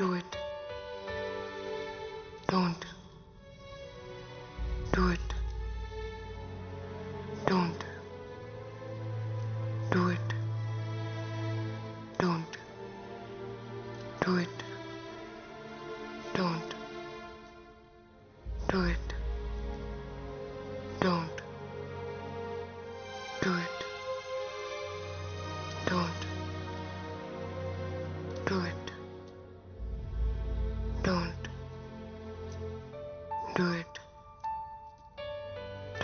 Do it. Don't. Do it. Don't. Do it. Don't. Do it. Don't. Do it. Don't. Do it. Don't. Do it. Don't. Do it.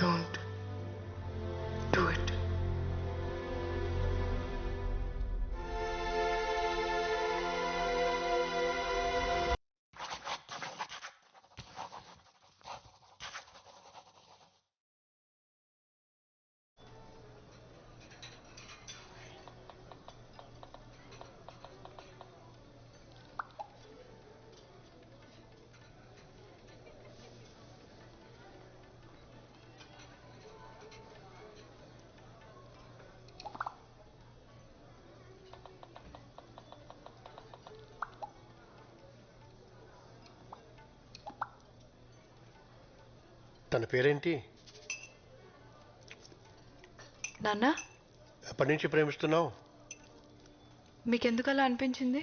Don't. Do it. తన పేరేంటి? నాన్న, ఎప్పటి నుంచి ప్రేమిస్తున్నావు? మీకెందుకు అలా అనిపించింది?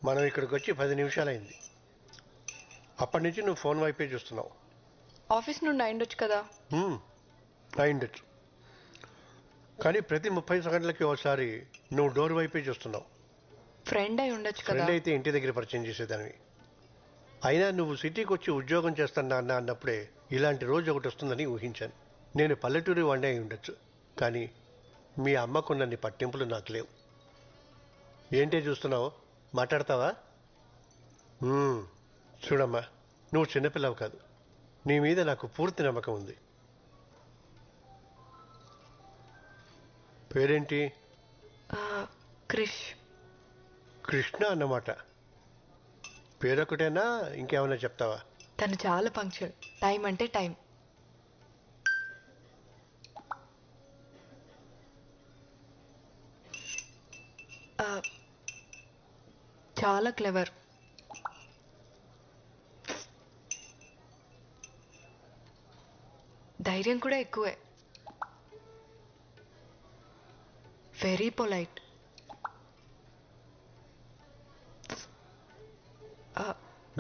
మనం ఇక్కడికి వచ్చి 10 నిమిషాలైంది. అప్పటి నుంచి నువ్వు ఫోన్ వైపే చూస్తున్నావు. ఆఫీస్ నుండి అయిండొచ్చు కదా. అయిండొచ్చు, కానీ ప్రతి 30 సెకండ్లకి ఒకసారి నువ్వు డోర్ వైపే చూస్తున్నావు. ఫ్రెండ్ అయి ఉండొచ్చు కదా. ఫ్రెండ్ అయితే ఇంటి దగ్గర పరిచయం చేసేదానివి. అయినా నువ్వు సిటీకి వచ్చి ఉద్యోగం చేస్తున్నా అన్నప్పుడే ఇలాంటి రోజు ఒకటి వస్తుందని ఊహించాను. నేను పల్లెటూరి వాడినే అయి ఉండొచ్చు, కానీ మీ అమ్మకున్నన్ని పట్టింపులు నాకు లేవు. ఏంటే చూస్తున్నావు? మాట్లాడతావా? చూడమ్మా, నువ్వు చిన్నపిల్లవు కాదు. నీ మీద నాకు పూర్తి నమ్మకం ఉంది. పేరేంటి? క్రిష్. కృష్ణ అన్నమాట. పేరొకటేనా, ఇంకేమైనా చెప్తావా? తను చాలా పంక్చువల్. టైం అంటే టైం. చాలా క్లెవర్. ధైర్యం కూడా ఎక్కువే. Very polite.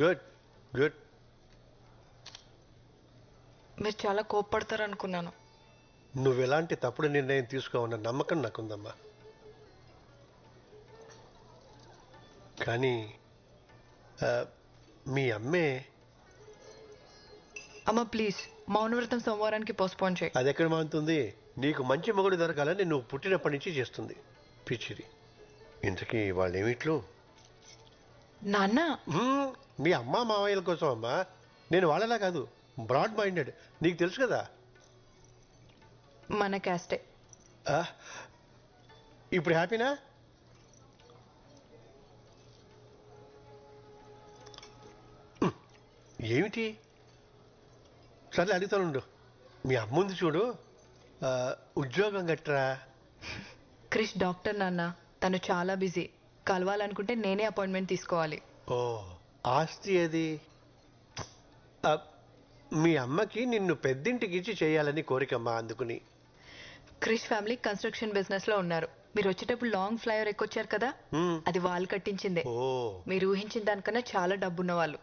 Good good. మీరు చాలా కోప్పడతారు అనుకున్నాను. నువ్వు ఎలాంటి తప్పుడు నిర్ణయం తీసుకోవన్న నమ్మకం నాకుందమ్మా. కానీ మీ అమ్మే. అమ్మ ప్లీజ్, మౌనవ్రతం సోమవారానికి పోస్ట్పోన్ చేయి. అది ఎక్కడ మానుతుంది? నీకు మంచి మొగుడు దొరకాలని నువ్వు పుట్టినప్పటి నుంచి చేస్తుంది పిచ్చిది. ఇంతకీ వాళ్ళు ఏమిట్లు? నాన్న, మీ అమ్మ మావయ్యల కోసం అమ్మా. నేను వాళ్ళలా కాదు, బ్రాడ్ మైండెడ్. నీకు తెలుసు కదా. మన క్యాస్టే. ఇప్పుడు హ్యాపీనా? ఏమిటి? సర్లే అడుగుతానుండు. మీ అమ్ముంది చూడు, ఉద్యోగం గట్రా. క్రిష్ డాక్టర్ నాన్న. తను చాలా బిజీ. కలవాలనుకుంటే నేనే అపాయింట్మెంట్ తీసుకోవాలి. ఓ, ఆస్తి అది. మీ అమ్మకి నిన్ను పెద్దింటికి ఇచ్చి చేయాలని కోరికమ్మా, అందుకుని. క్రిష్ ఫ్యామిలీ కన్స్ట్రక్షన్ బిజినెస్ లో ఉన్నారు. మీరు వచ్చేటప్పుడు లాంగ్ ఫ్లైఓవర్ ఎక్కొచ్చారు కదా, అది వాళ్ళు కట్టించిందే. ఓ, మీరు ఊహించిన దానికన్నా చాలా డబ్బున్న వాళ్ళు.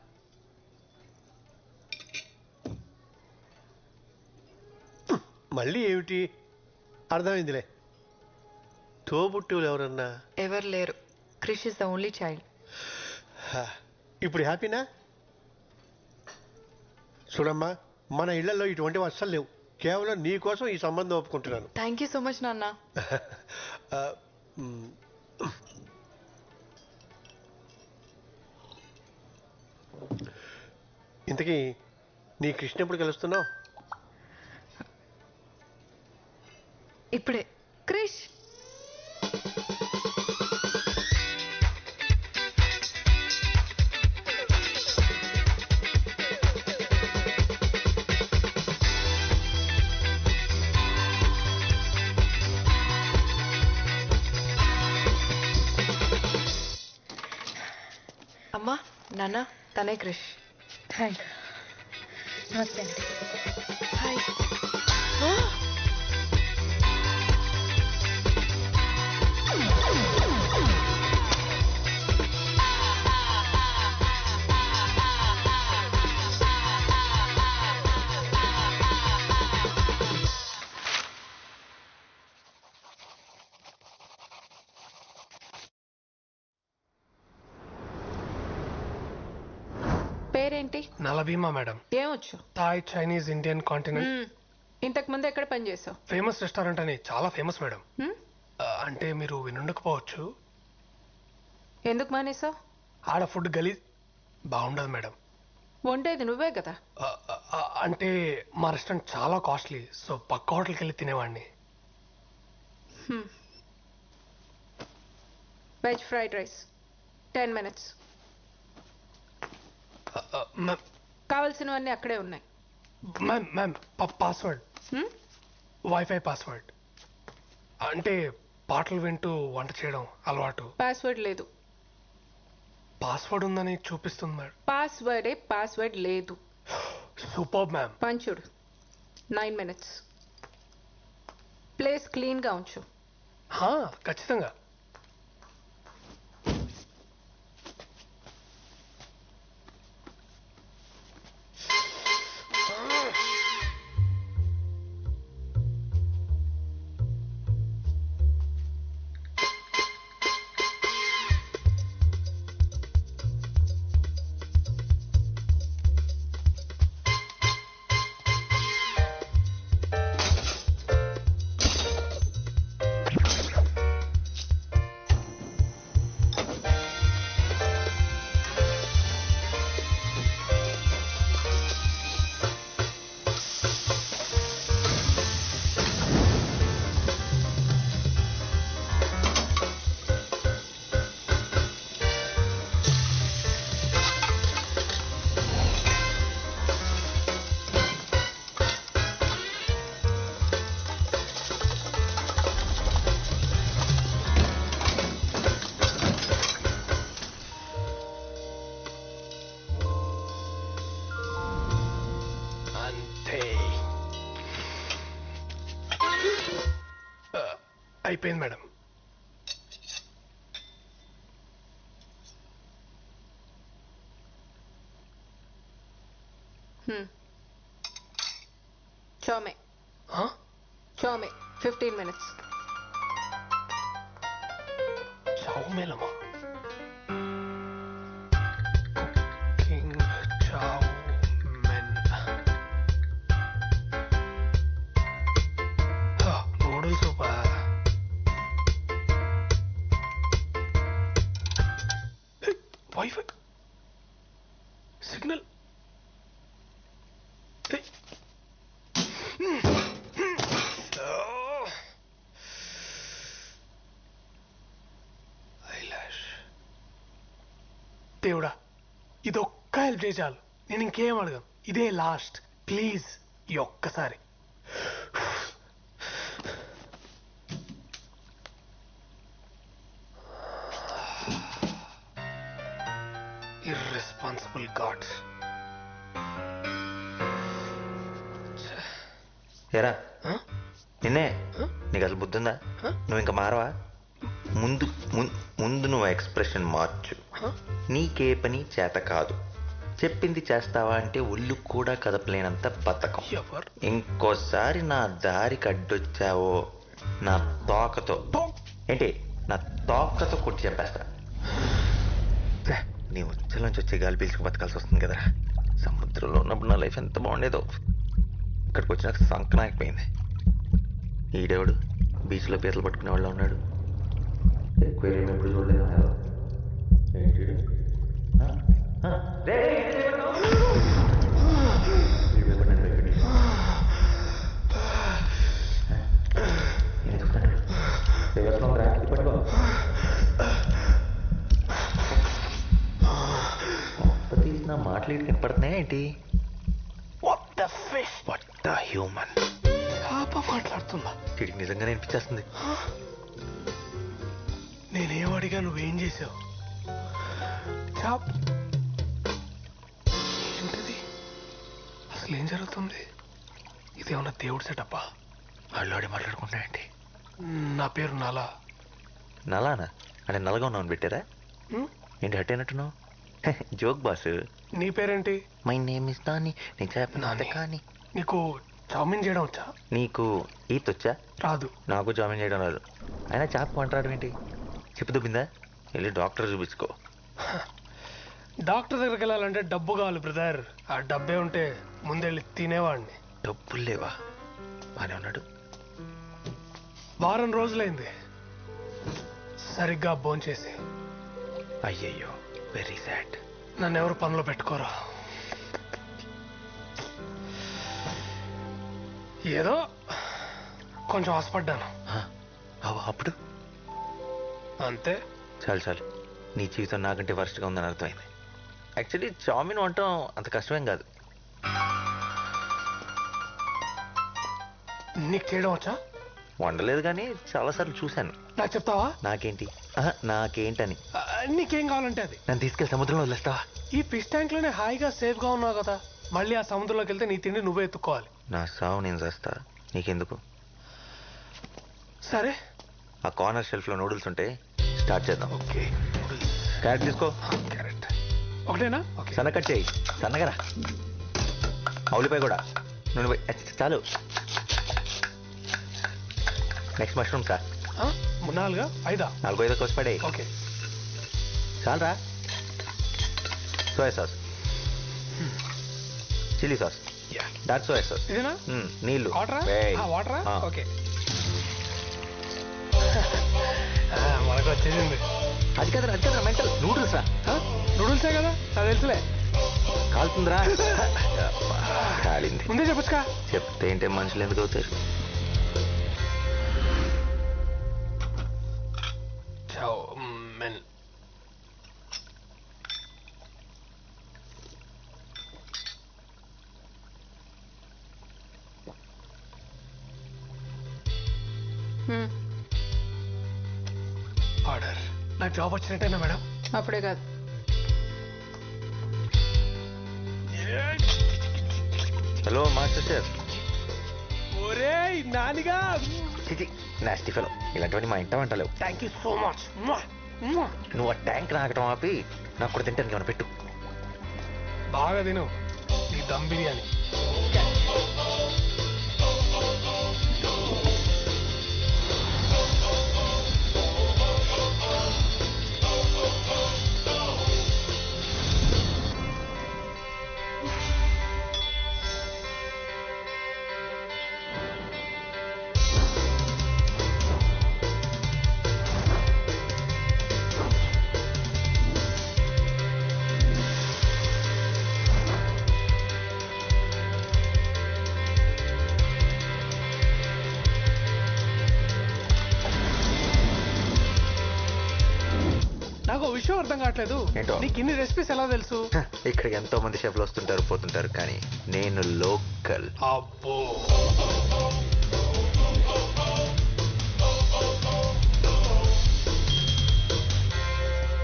మళ్ళీ ఏమిటి? అర్థమైందిలే. తోబుట్టువులు ఎవరన్నా? ఎవరు లేరు. Krish is the only child. ఇప్పుడు హ్యాపీనా? చూడమ్మా, మన ఇళ్లలో ఇటువంటివి అస్సలు లేవు. కేవలం నీ కోసం ఈ సంబంధం ఒప్పుకుంటున్నాను. థ్యాంక్ యూ సో మచ్ నాన్న. ఇంతకీ నీ కృష్ణ ఎప్పుడు కలుస్తున్నావు? ఇప్పుడే. క్రిష్, అమ్మా నాన్న తనే క్రిష్. హాయ్. నమస్తే అండి. హాయ్. పేరేంటి? నలభీమా మేడం. ఏమొచ్చు? Thai, Chinese, Indian, continent. ఇంతకు ముందు ఎక్కడ పని చేసావు? ఫేమస్ రెస్టారెంట్ అని చాలా ఫేమస్ మేడం. అంటే మీరు వినుండకపోవచ్చు. ఎందుకు మానేసావు? ఆడ ఫుడ్ గలీజ్ బాగుండదు మేడం. వండేది నువ్వే కదా. అంటే మా రెస్టారెంట్ చాలా కాస్ట్లీ, సో పక్క హోటల్కి వెళ్ళి తినేవాడిని. Veg fried rice 10 minutes. Ma'am కావలసినవన్నీ అక్కడే ఉన్నాయి. Ma'am ma'am password, wifi password. అంటే పాటలు వింటూ వంట చేయడం అలవాటు. పాస్వర్డ్ లేదు. పాస్వర్డ్ ఉందని చూపిస్తుంది మేడం. పాస్వర్డ్ లేదు. Super ma'am. పంచుడు 9 minutes. ప్లేస్ క్లీన్గా ఉంచు. ఖచ్చితంగా. అయిపోయింది మేడం. Chowmein 15 minutes. చౌమేలమా? Cooking chowmein. Noodles super. Wifi signal. దేవుడా, ఇదొక్క హెల్ప్ చేయి చాలు. నేను ఇంకేం అడగను. ఇదే లాస్ట్. ప్లీజ్ ఈ ఒక్కసారి. Irresponsible gods. ఏరా నిన్నే, నీకు అసలు బుద్ధి ఉందా? నువ్వు ఇంకా మారవా? ముందు ముందు నువ్వు ఎక్స్ప్రెషన్ మార్చు. నీకే పని చేత కాదు. చెప్పింది చేస్తావా అంటే ఒళ్ళు కూడా కదపలేనంత బతకం. ఇంకోసారి నా దారికి అడ్డొచ్చావో నా తోకతో నా తోకతో కొట్టి చెప్పేస్తా. నీ ఉచ్చల నుంచి వచ్చే గాలి పీల్చుకు బతకాల్సి వస్తుంది కదరా. సముద్రంలో ఉన్నప్పుడు నా లైఫ్ ఎంత బాగుండేదో. ఇక్కడికి వచ్చినాక సంకనాకపోయింది. ఈడేవాడు బీచ్లో పీతలు పట్టుకునే వాళ్ళు ఉన్నాడు. ఎక్వేరియం ఎప్పుడు చూడలేదు. తీసిన మాటలు ఇటు కనపడుతున్నాయా ఏంటి? హ్యూమన్ మాట్లాడుతుందా? వీడికి నిజంగానే అనిపించేస్తుంది. నేనేం అడిగా, నువ్వేం చేసావు? అసలు ఏం జరుగుతుంది? ఇదేమన్నా దేవుడు సెటప్పా? వాళ్ళు మాట్లాడుకుంటాయండి. నా పేరు నాలా. నలానా అంటే నల్లగా ఉన్నావు పెట్టారా? హ్మ్? ఏంటి హట్ అయినట్టున్నావు? Joke boss. నీ పేరేంటి? My name is Nani. నేను చెప్పిన నాని. కానీ నీకు చావుమీన్ చేయడం వచ్చా? నీకు ఈత్ వచ్చా? రాదు. నాకు జాయిన్ చేయడం రాదు. అయినా చేప మాట్లాడడం ఏంటి? చెప్పు దుబ్బిందా? వెళ్ళి డాక్టర్ చూపించుకో. డాక్టర్ దగ్గరికి వెళ్ళాలంటే డబ్బు కావాలి బ్రదర్. ఆ డబ్బే ఉంటే ముందెళ్ళి తినేవాడిని. డబ్బులు లేవా? బానే ఉన్నాడు. వారం రోజులైంది సరిగ్గా భోంచేసి. అయ్యయ్యో, వెరీ సాడ్. నన్ను ఎవరు పనిలో పెట్టుకోరా. ఏదో కొంచెం ఆశపడ్డాను అప్పుడు అంతే. చాలు చాలు, నీ జీవితం నాకంటే వర్స్ట్గా ఉందని అర్థమైంది. యాక్చువల్లీ చామిన్ వంటం అంత కష్టమేం కాదు. నీకు చేయడం వచ్చా? వండలేదు కానీ చాలాసార్లు చూశాను. నాకు చెప్తావా? నాకేంటి? నాకేంటని. నీకేం కావాలంటే అది. నన్ను తీసుకెళ్ళి సముద్రంలో వదిలేస్తావా? ఈ ఫిష్ ట్యాంక్ లోనే హాయిగా సేఫ్ గా ఉన్నావు కదా. మళ్ళీ ఆ సముద్రంలోకి వెళ్తే నీ తిండి నువ్వే ఎత్తుకోవాలి. నా సావు నేను చేస్తా, నీకెందుకు? సరే. ఆ కార్నర్ షెల్ఫ్ లో నూడిల్స్ ఉంటే స్టార్ట్ చేద్దాం. ఓకే. క్యారెట్ తీసుకో. క్యారెట్ ఒకటేనా? ఓకే. సన్న కట్ చేయి, సన్నగరా. ఉల్లిపాయ కూడా. నూనె పోయి. చాలు. Next mushroom sir. 4 5 4 5 కోసి పడే. ఓకే. చాలరా. Soya sauce, chilli sauce, dark soya sauce. ఇదేనా? నీళ్ళు. వాటరా? వేయ్. వాటరా? ఆ. ఓకే. మనకు వచ్చేసింది. అది కదరా, అది కదరా మెంటల్. నూడిల్స్ రా. నూడిల్సే కదా, నాకు తెలుసులే. కాలుతుందిరా. కాలింది. ముందే చెప్పొచ్చుకా. చెప్తే ఏంటే మనుషులు ఎందుకు అవుతారు? చావుమెన్. ఆర్డర్. నాకు జాబ్ వచ్చినట్టేనా మేడం? అప్పుడే కాదు. Hello master chef. ఒరే నానిగా. చిచి, నాస్టీ ఫెలో. ఇలాంటివన్నీ మా ఇంట వంటలేవు. Thank you so much. నువ్వు ఆ ట్యాంక్ నాకటం ఆపి నాకు కూడా తింటానికి ఏమైనా పెట్టు. బాగా తిను నీ దమ్ బిర్యానీ. నాకు ఓ విషయం అర్థం కావట్లేదు. ఏంటో? నీకు ఇన్ని రెసిపీస్ ఎలా తెలుసు? ఇక్కడికి ఎంతో మంది షెఫ్లు వస్తుంటారు పోతుంటారు, కానీ నేను లోకల్. అబ్బో.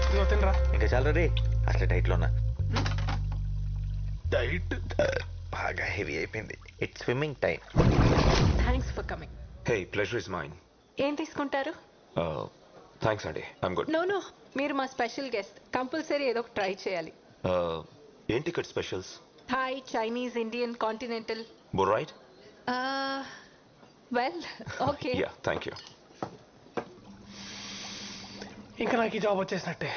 ఇదిగో తినరా. ఇంకా చాలా రే, అసలు డైట్లో ఉన్నా. డైట్ బాగా హెవీ అయిపోయింది. It's swimming time. Thanks for coming. Hey, pleasure is mine. ఏం తీసుకుంటారు? Thanks, Andy. I'm good. No no, మీరు మా స్పెషల్ గెస్ట్. కంపల్సరీ ఏదో ఒక ట్రై చేయాలి. ఏం ticket specials? Thai, Chinese, Indian, continental. Both right? Well okay. Yeah, thank you. ఇంకా నాకు ఈ జాబ్ వచ్చేసినట్టే.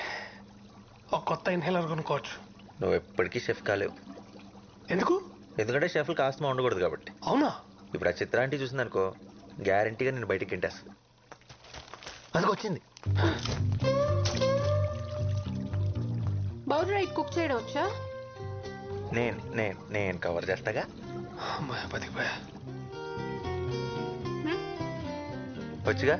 ఒక కొత్త ఇన్హేలర్ కొనుక్కోవచ్చు. నువ్వు ఎప్పటికీ షెఫ్ కాలేవు. ఎందుకు? ఎందుకంటే షెఫ్లు కాస్త ఉండకూడదు కాబట్టి. అవునా? ఇప్పుడు ఆ చిత్రాంటి చూసిందనుకో, గ్యారంటీగా నేను బయటికి తింటేస్తుంది. అందుకు వచ్చింది. బౌల్ రైట్ కుక్ చేయడం వచ్చా? నేను కవర్ చేస్తాగా. అమ్మాయి బతికిపోయా. వచ్చుగా.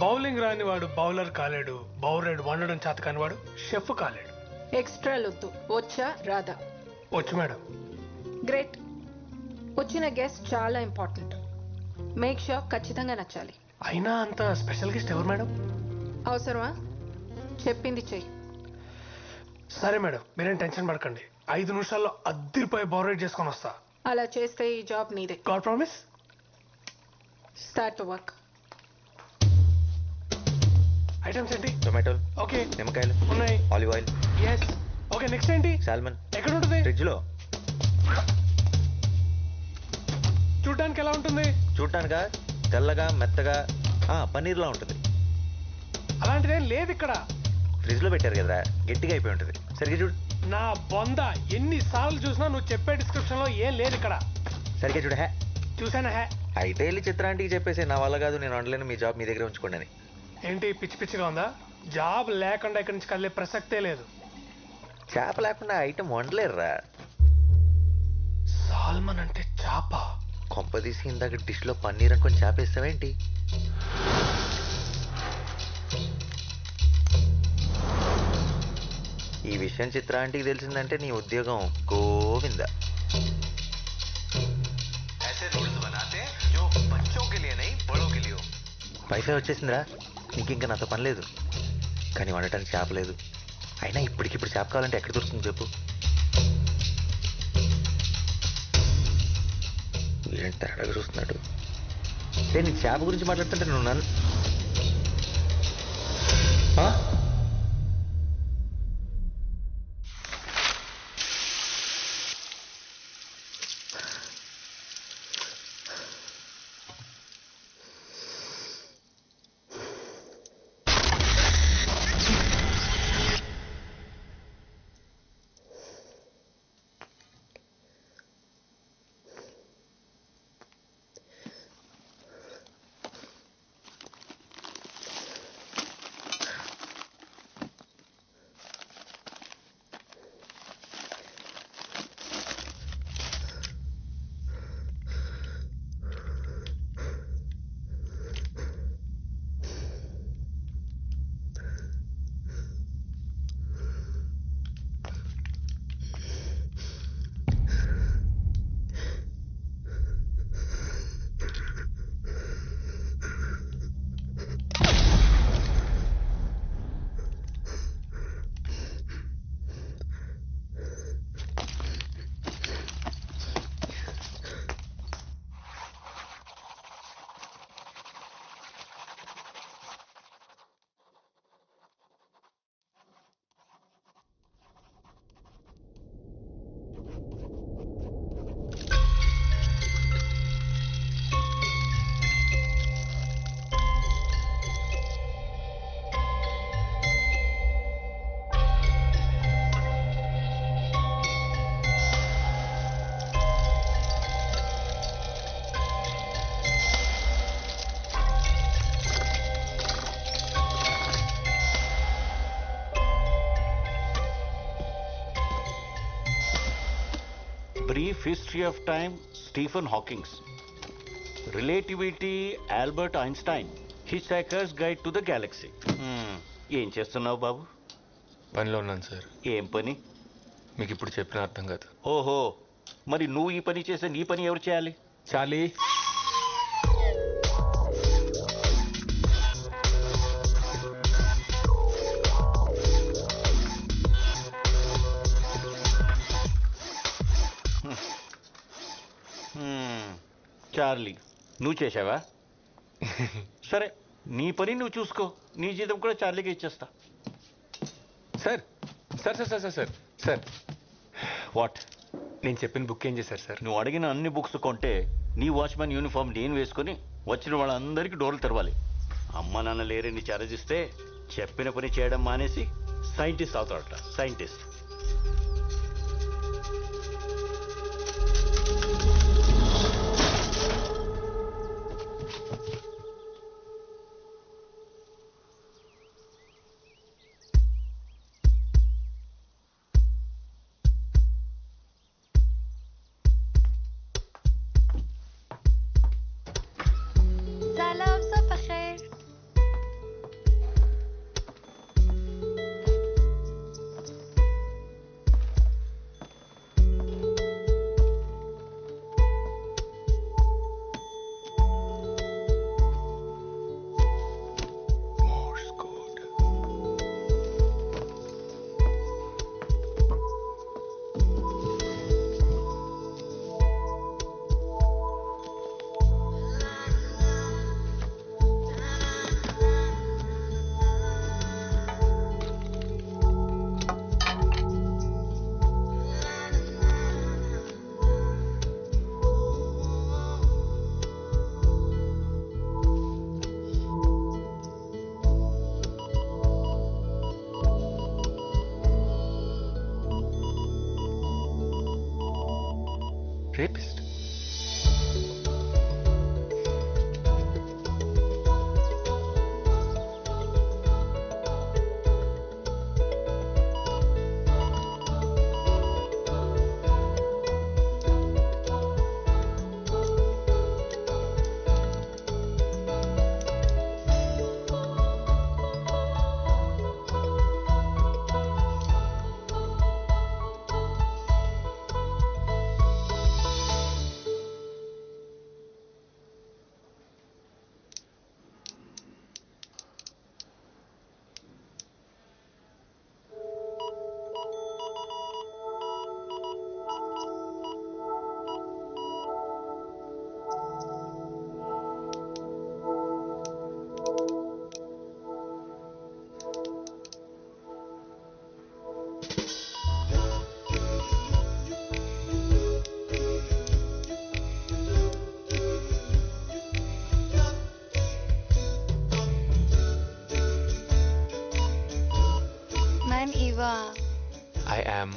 బౌలింగ్ రాని వాడు బౌలర్ కాలేడు. బౌలర్ వండడం చేత కాని వాడు షెఫ్ కాలేడు. ఎక్స్ట్రా లొద్దు. వచ్చా రాదా? వచ్చు మేడం. గ్రేట్. వచ్చిన గెస్ట్ చాలా ఇంపార్టెంట్. మేక్ షూర్ ఖచ్చితంగా నచ్చాలి. అయినా అంత స్పెషల్ గెస్ట్ ఎవరు మేడం? అవసరమా? చెప్పింది చెయ్యి. సరే మేడం, మీరేం టెన్షన్ పడకండి. 5 నిమిషాల్లో అద్దరిపోయి బోరేట్ చేసుకొని వస్తా. అలా చేస్తే ఈ జాబ్ నీదే. God promise. Start to work. Items ఏంటి? టొమాటోలు, ఓకే నిమ్మకాయలు, ఉన్నాయి. Olive oil, yes. Okay next ఏంటి? సాల్మన్. ఎక్కడ ఉంటుంది? ఫ్రిడ్జ్ లో. చూడడానికి ఎలా ఉంటుంది? చూడటానికా? తెల్లగా మెత్తగా పన్నీర్లా ఉంటుంది. అలాంటిదేం లేదు ఇక్కడ. ఫ్రిడ్జ్ లో పెట్టారు కదా, గట్టిగా అయిపోయి ఉంటుంది. సరిగ్గా చూడు. నా బొంద ఎన్నిసార్లు చూసినా నువ్వు చెప్పే డిస్క్రిప్షన్ లో ఏం లేదు ఇక్కడ. సరిగ్గా చూడు. చూసానా? అయితే వెళ్ళి చిత్రాంటికి చెప్పేసి నా వల్ల కాదు, నేను వండలేను, మీ జాబ్ మీ దగ్గర ఉంచుకోండి అని. ఏంటి పిచ్చి పిచ్చిగా ఉందా? జాబ్ లేకుండా ఇక్కడి నుంచి కదిలే ప్రసక్తే లేదు. చేప లేకుండా ఐటమ్ వండలేరురా. సాల్మన్ అంటే చేప? కొంపదీసి ఇందాక డిష్ లో పన్నీర్ అనుకొని చేప వేస్తావేంటి? ఈ విషయం చిత్రాంటికి తెలిసిందంటే నీ ఉద్యోగం గోవింద. వైఫై వచ్చేసిందిరా, నీకింకా నాతో పని లేదు. కానీ వండటానికి చేప లేదు. అయినా ఇప్పటికిప్పుడు చేప కావాలంటే ఎక్కడ దొరుకుతుంది చెప్పు? ఏంటి తేడాగా చూస్తున్నాడు? నేను చేప గురించి మాట్లాడుతుంటే నువ్వు నన్ను Brief History of Time, Stephen Hawking. Relativity, Albert Einstein. Hitchhiker's Guide to the Galaxy. ఏం చేస్తున్నావు బాబు? పనిలో ఉన్నాను సార్. ఏం పని? మీకు ఇప్పుడు చెప్పిన అర్థం కాదు. ఓహో, మరి నువ్వు ఈ పని చేస్తే నీ పని ఎవరు చేయాలి? చాలీ. చార్లీ, నువ్వు చేసావా? సరే, నీ పని నువ్వు చూసుకో. నీ జీతం కూడా చార్లీకి ఇచ్చేస్తా. Sir sir sir sir sir sir what? నేను చెప్పిన బుక్ ఏం చేశారు సార్? నువ్వు అడిగిన అన్ని బుక్స్ కొంటే నీ వాచ్మెన్ యూనిఫామ్ నేను వేసుకుని వచ్చిన వాళ్ళందరికీ డోర్లు తెరవాలి. అమ్మ నాన్న లేరని చారజిస్తే చెప్పిన పని చేయడం మానేసి సైంటిస్ట్ అవుతాడట. Scientist. Rapist. I'm Eva. I am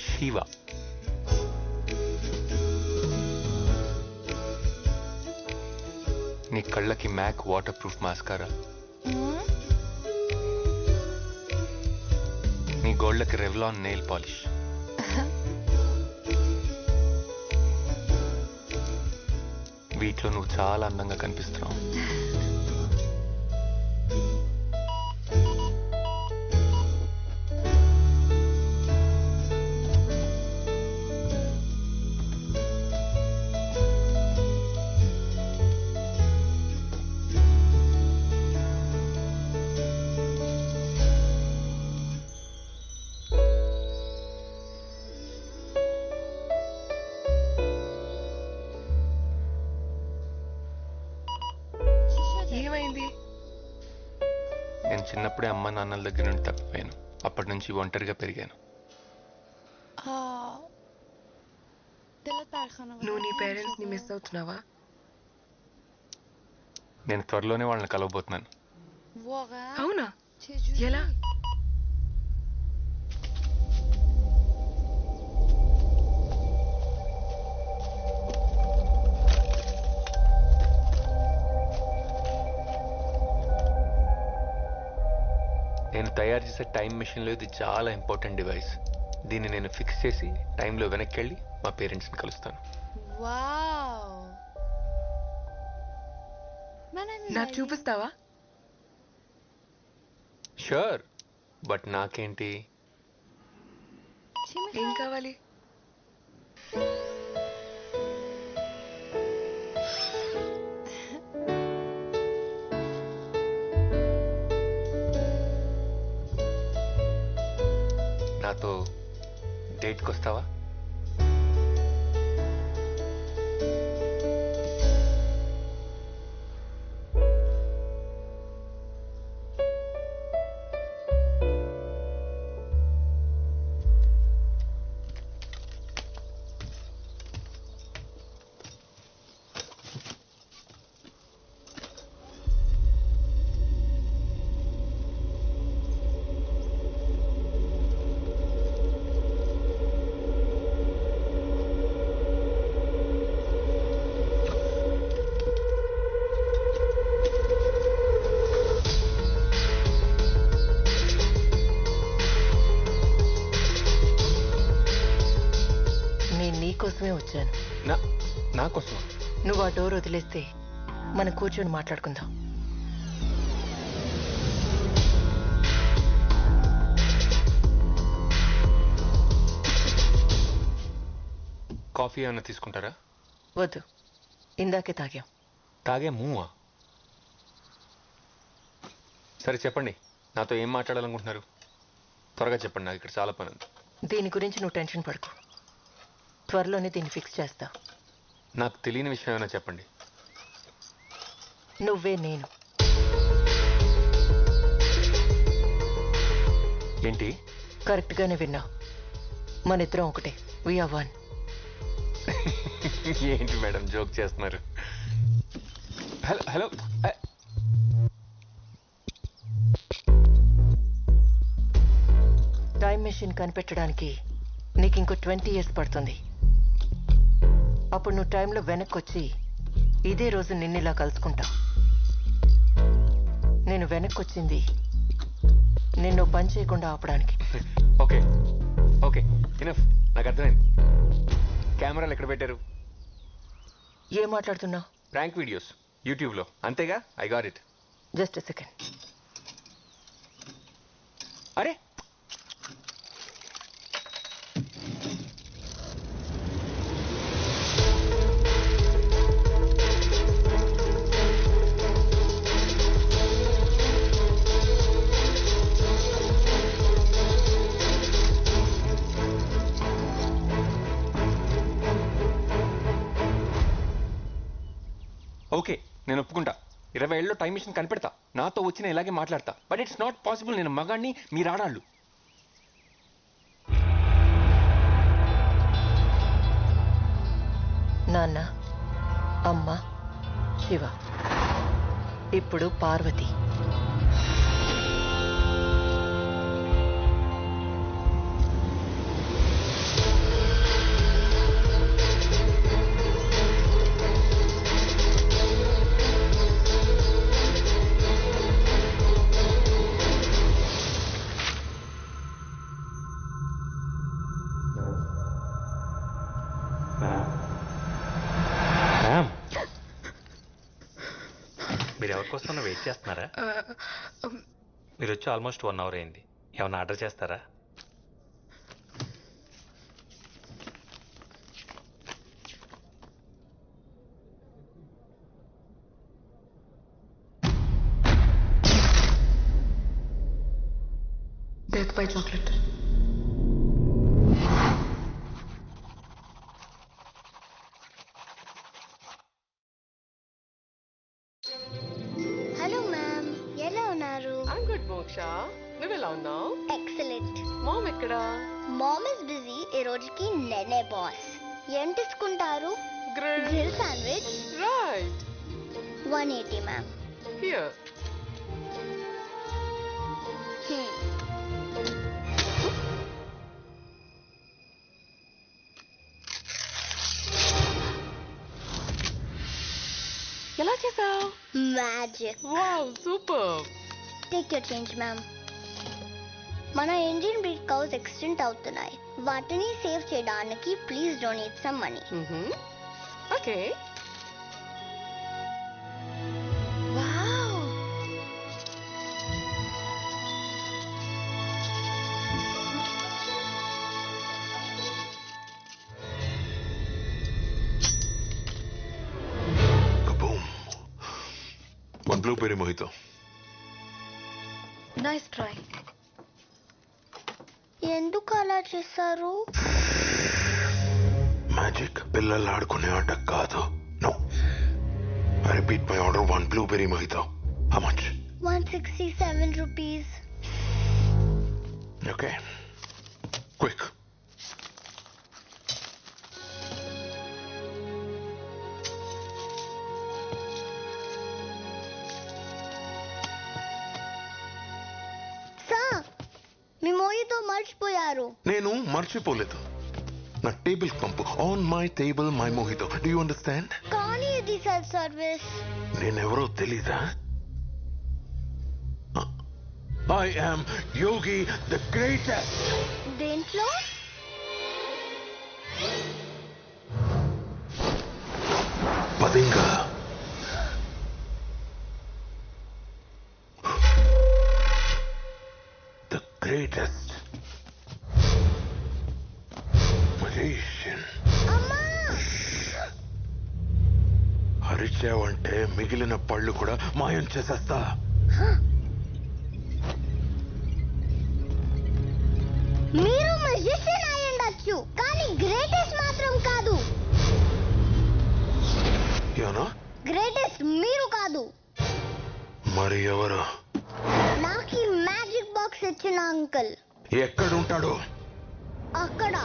Shiva. నీ కళ్ళకి మ్యాక్ వాటర్ ప్రూఫ్ మాస్కారా, నీ గోళ్ళకి రెవ్లాన్ నెయిల్ పాలిష్, వీటిలో నువ్వు చాలా అందంగా కనిపిస్తున్నావు. ఏమైంది? నేను చిన్నప్పుడే అమ్మ నాన్నల దగ్గర నుండి తప్పిపోయాను. అప్పటి నుంచి ఒంటరిగా పెరిగాను. నువ్వు నీ పేరెంట్స్ ని మిస్ అవుతున్నావా? నేను త్వరలోనే వాళ్ళని కలవబోతున్నాను. అవునా? ఎలా? నేను తయారు చేసే టైం మిషన్లో ఇది చాలా ఇంపార్టెంట్ డివైస్. దీన్ని నేను ఫిక్స్ చేసి టైంలో వెనక్కి వెళ్ళి మా పేరెంట్స్ని కలుస్తాను. నాకు చూపిస్తావా? షూర్, బట్ నాకేంటి? ఏం కావాలి? నాతో డేట్కి వస్తావా? కోసమే వచ్చాను. నా కోసం? నువ్వు ఆ డోర్ వదిలేస్తే మనం కూర్చొని మాట్లాడుకుందాం. కాఫీ ఏమైనా తీసుకుంటారా? వద్దు, ఇందాకే తాగాం. తాగే మూవా? సరే చెప్పండి, నాతో ఏం మాట్లాడాలనుకుంటున్నారు? త్వరగా చెప్పండి, నాకు ఇక్కడ చాలా పని ఉంది. దీని గురించి నువ్వు టెన్షన్ పడకు, త్వరలోనే దీన్ని ఫిక్స్ చేస్తా. నాకు తెలియని విషయం ఏమైనా చెప్పండి. నువ్వే నేను. ఏంటి? కరెక్ట్గానే విన్నావు, మన ఇద్దరం ఒకటే. We are one. ఏంటి మేడం జోక్ చేస్తున్నారు? హలో హలో, టైం మెషిన్ కనిపెట్టడానికి నీకు ఇంకో 20 years పడుతుంది. అప్పుడు నువ్వు టైంలో వెనక్కి వచ్చి ఇదే రోజు నిన్నిలా కలుసుకుంటా. నేను వెనక్కి వచ్చింది నిన్ను పని చేయకుండా ఆపడానికి. ఓకే ఓకే ఇనఫ్, నాకు అర్థమైంది. కెమెరాలు ఎక్కడ పెట్టారు? ఏం మాట్లాడుతున్నావు? ప్రాంక్ వీడియోస్ యూట్యూబ్లో, అంతేగా? I got it. Just second. అరే ఓకే, నేను ఒప్పుకుంటా. 20 ఏళ్ళలో టైం మిషన్ కనిపెడతా, నాతో వచ్చిన ఇలాగే మాట్లాడతా. But it's not possible. నేను మగాడిని, మీరు ఆడాళ్ళు. నాన్న, అమ్మ, శివ, ఇప్పుడు పార్వతి. మీరు ఎవరికోసం వెయిట్ చేస్తున్నారా? మీరు వచ్చి ఆల్మోస్ట్ 1 అవర్ అయింది. ఏమన్నా ఆర్డర్ చేస్తారా? Death by chocolate. Hello ma'am, ఎలా ఉన్నారు? ఐమ్ గుడ్ మోక్ష, నువ్వు ఎలా ఉన్నావు? ఎక్సలెంట్. మామ్ ఎక్కడా? Mom is busy. ఈ రోజుకి నేనే బాస్. ఏం తీసుకుంటారు? Grill sandwich. Right. 180 ma'am. Here. ఎలా చేసావు? Magic. Wow, super. Take your change ma'am. మన ఇండియన్ బ్రీడ్ కౌస్ ఎక్స్టెంట్ అవుతున్నాయి. వాటిని సేవ్ చేయడానికి please donate some money. Okay. Wow. One blueberry mojito. Nice try. ఎందుకు అలా చేశారు? Magic పిల్లలు ఆడుకునే ఆట కాదు. No. I repeat my order. 1 blueberry mojito. How much? 167 rupees. Okay. Quick. Sir, మీ మోయితో మర్చిపోయారు. నేను మర్చిపోలేదు. నా టేబుల్ పంపు. On my table my mojito. Do you understand? కానీ ఇది సెల్ఫ్ సర్వీస్. నేనెవరో తెలీదా? I am Yogi the greatest. దేంట్లో? పదింగా. The greatest magician. అరిచావంటే మిగిలిన పళ్ళు కూడా మాయం చేసేస్తా. మీరు మెజిషియన్ అయి ఉండొచ్చు, కానీ గ్రేటెస్ట్ మాత్రం కాదు. ఏనా? గ్రేటెస్ట్ మీరు కాదు. మరి ఎవరు? నాకు ఈ మ్యాజిక్ బాక్స్ ఇచ్చిన అంకుల్. ఎక్కడుంటాడు? అక్కడ.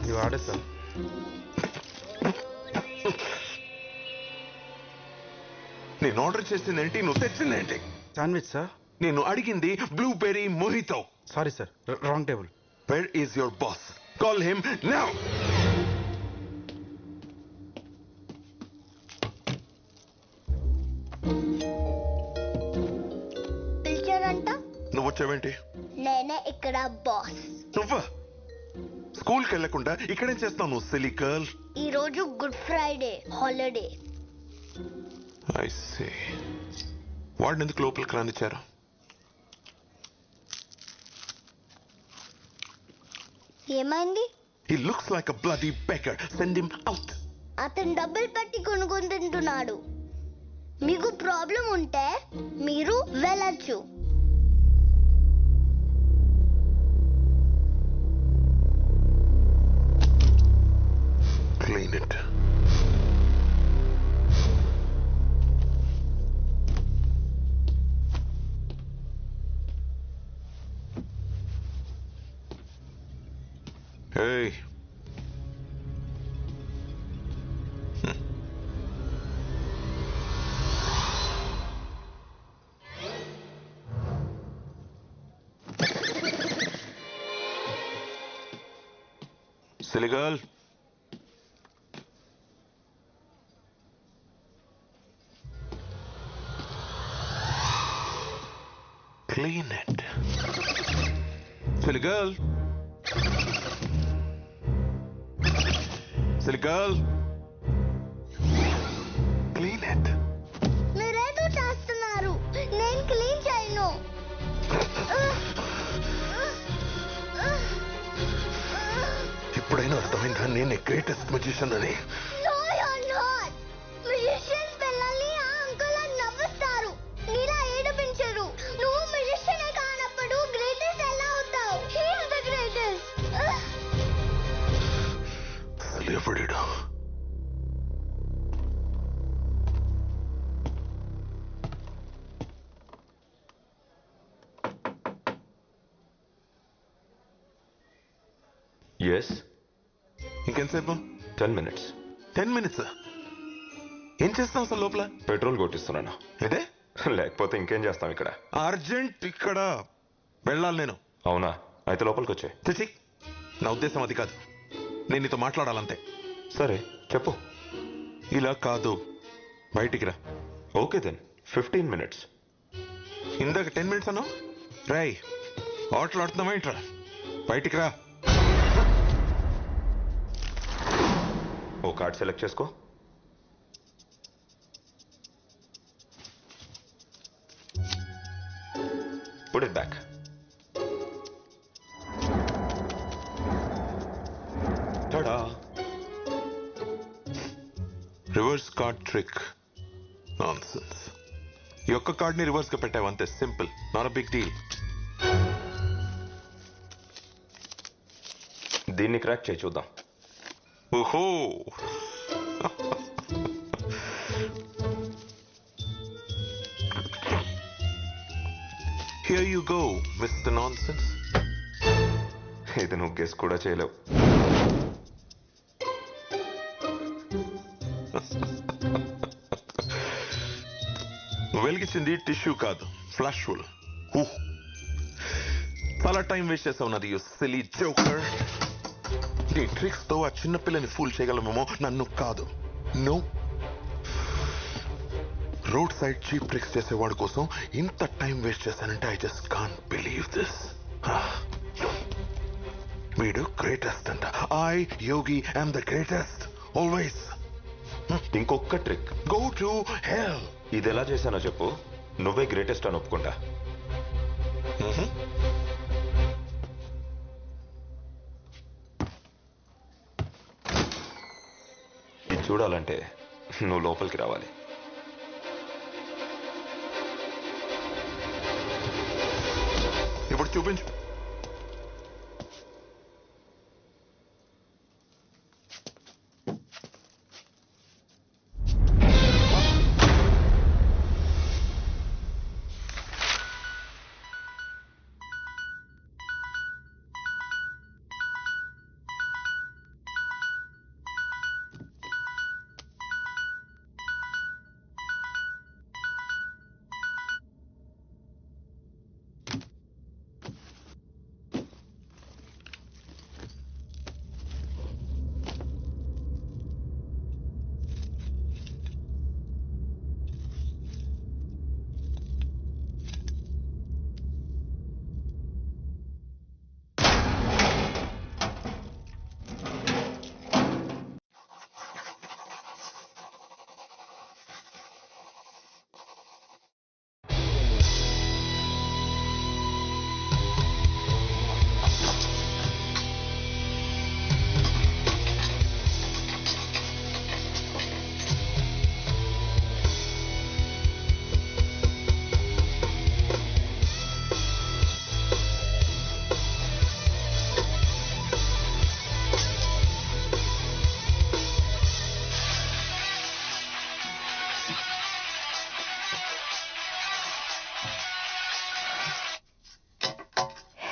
ఇవి వాడేస్తా. నేను ఆర్డర్ చేసిందేంటి, నువ్వు తెచ్చిందేంటి? Sandwich sir. నేను అడిగింది blueberry mojito. Sorry sir, wrong table. Where is your boss? Call him now. పిలిచారంట. నువ్వు వచ్చావేంటి? నేనే ఇక్కడ బాస్. నువ్వా? స్కూల్కి వెళ్లకుండా ఇక్కడేం చేస్తావు నువ్వు, సిలీ గర్ల్? ఈ రోజు good Friday holiday. I see. వాడిని ఎందుకు లోపలికి రానిచ్చారు? ఏమైంది? He looks like a bloody beggar. Send him out. అతను డబ్బులు పెట్టి కొనుక్కొని తింటున్నాడు. మీకు ప్రాబ్లం ఉంటే మీరు వెళ్ళచ్చు. Clean it. Hey. Silly girl. Clean it. Silly girl. Silly girl. Clean it. మీరేదో చేస్తున్నారు. నేను క్లీన్ చేయను. ఇప్పుడైనా అర్థమైందా నేను గ్రేటెస్ట్ మ్యూజిషియన్ అని? No, you're not. Musicians పిల్లల్ని ఆ అంకుల్ అని నవ్వుస్తారు. నీలా ఏడిపించరు. నువ్వు musician కానప్పుడు గ్రేటెస్ట్ ఎలా అవుతావు? He is the greatest. అసలు ఎవడిడా? ఎస్. ఇంకెంతసేపు? 10 minutes. 10 minutes. ఏం చేస్తాం అసలు లోపల? పెట్రోల్ కొట్టిస్తున్నాను. ఇదే? లేకపోతే ఇంకేం చేస్తాం ఇక్కడ? అర్జెంట్ ఇక్కడ వెళ్ళాలి నేను. అవునా? అయితే లోపలికి వచ్చాయి. చిచి, నా ఉద్దేశం అది కాదు. నేను నీతో మాట్లాడాలంతే. సరే చెప్పు. ఇలా కాదు, బయటికి రా. Okay then 15 minutes. ఇందాక 10 minutes అన్నావు. రాయ్, ఆటలు ఆడుతున్నావా ఏంట్రా? బయటికి రా. ఓ కార్డ్ సెలెక్ట్ చేసుకో. Put it back. Ta-da. Reverse card trick. Nonsense. ఈ ఒక్క కార్డ్ని రివర్స్ గా పెట్టావు అంతే. Simple, not a big deal. దీన్ని క్రాక్ చేయి చూద్దాం. ఓహో, here you go mister nonsense. ఇది నువ్వు గెస్ కూడా చేయలేవు. వెలిగించింది టిష్యూ కాదు, ఫ్లాష్ ఫుల్. చాలా టైం వేస్ట్ చేసావు నాది, యు సిలీ జోకర్. నీ ట్రిక్స్ తో ఆ చిన్నపిల్లని ఫూల్ చేయగలమేమో, నన్ను కాదు. No, road side cheap tricks చేసేవాడి కోసం ఇంత టైం వేస్ట్ చేశానంటే I just can't believe this. వీడు గ్రేటెస్ట్ అంట. I Yogi I'm the greatest always. ఇంకొక ట్రిక్. Go to hell. ఇది ఎలా చేశానో చెప్పు, నువ్వే గ్రేటెస్ట్ అని ఒప్పుకుంటా. ఇది చూడాలంటే నువ్వు లోపలికి రావాలి. ఇప్పుడు చూపించు.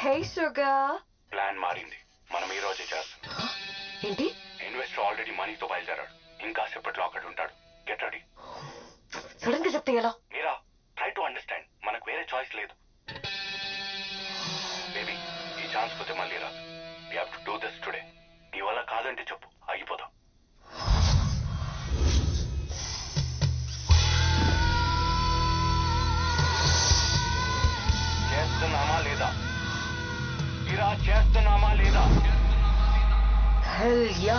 హే షుగర్. ప్లాన్ మారింది. మనం ఈ రోజే చేస్తాం. ఏంటి? ఇన్వెస్టర్ ఆల్రెడీ మనీతో బయలుదేరాడు. ఇంకా సేపట్లో అక్కడ ఉంటాడు. Get ready. సడన్ గా చెప్తే ఎలా? మీరా ట్రై టు అండర్స్టాండ్. మనకు వేరే చాయిస్ లేదు. బేబీ ఈ ఛాన్స్ పోతే మళ్ళీ రాదు. We have to do this today. నీ వల్ల కాదంటే చెప్పు, ఆగిపోదాం. చేస్తున్నామా లేదా? మీరా చేస్తున్నామా లేదా? Hell yeah.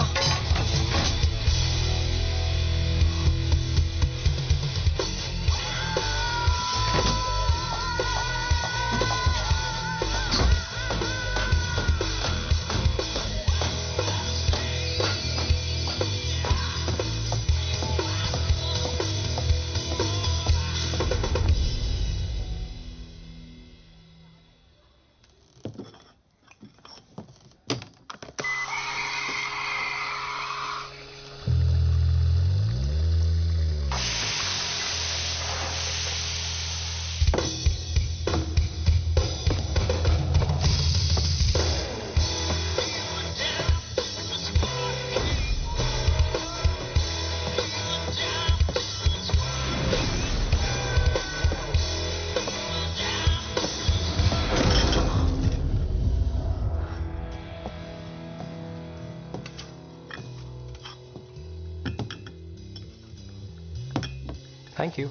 Thank you.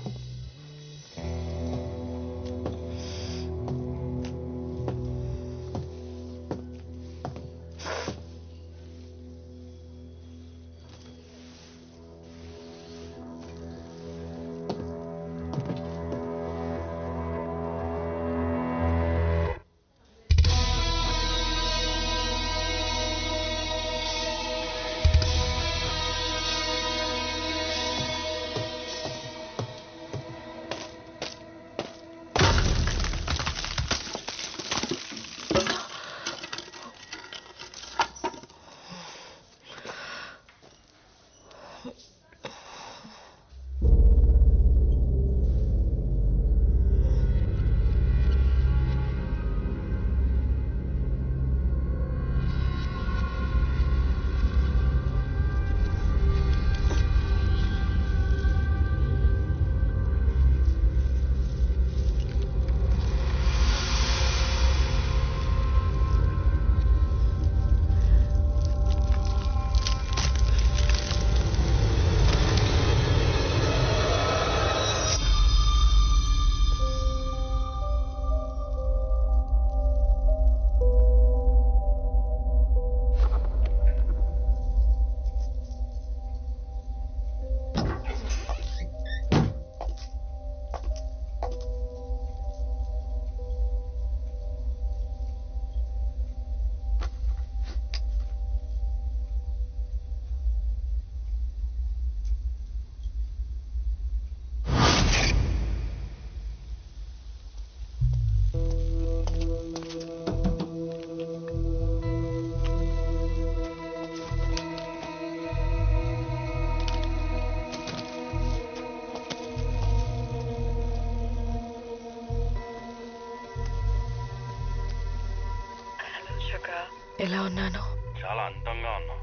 ఎలా ఉన్నాను? చాలా అందంగా ఉన్నా.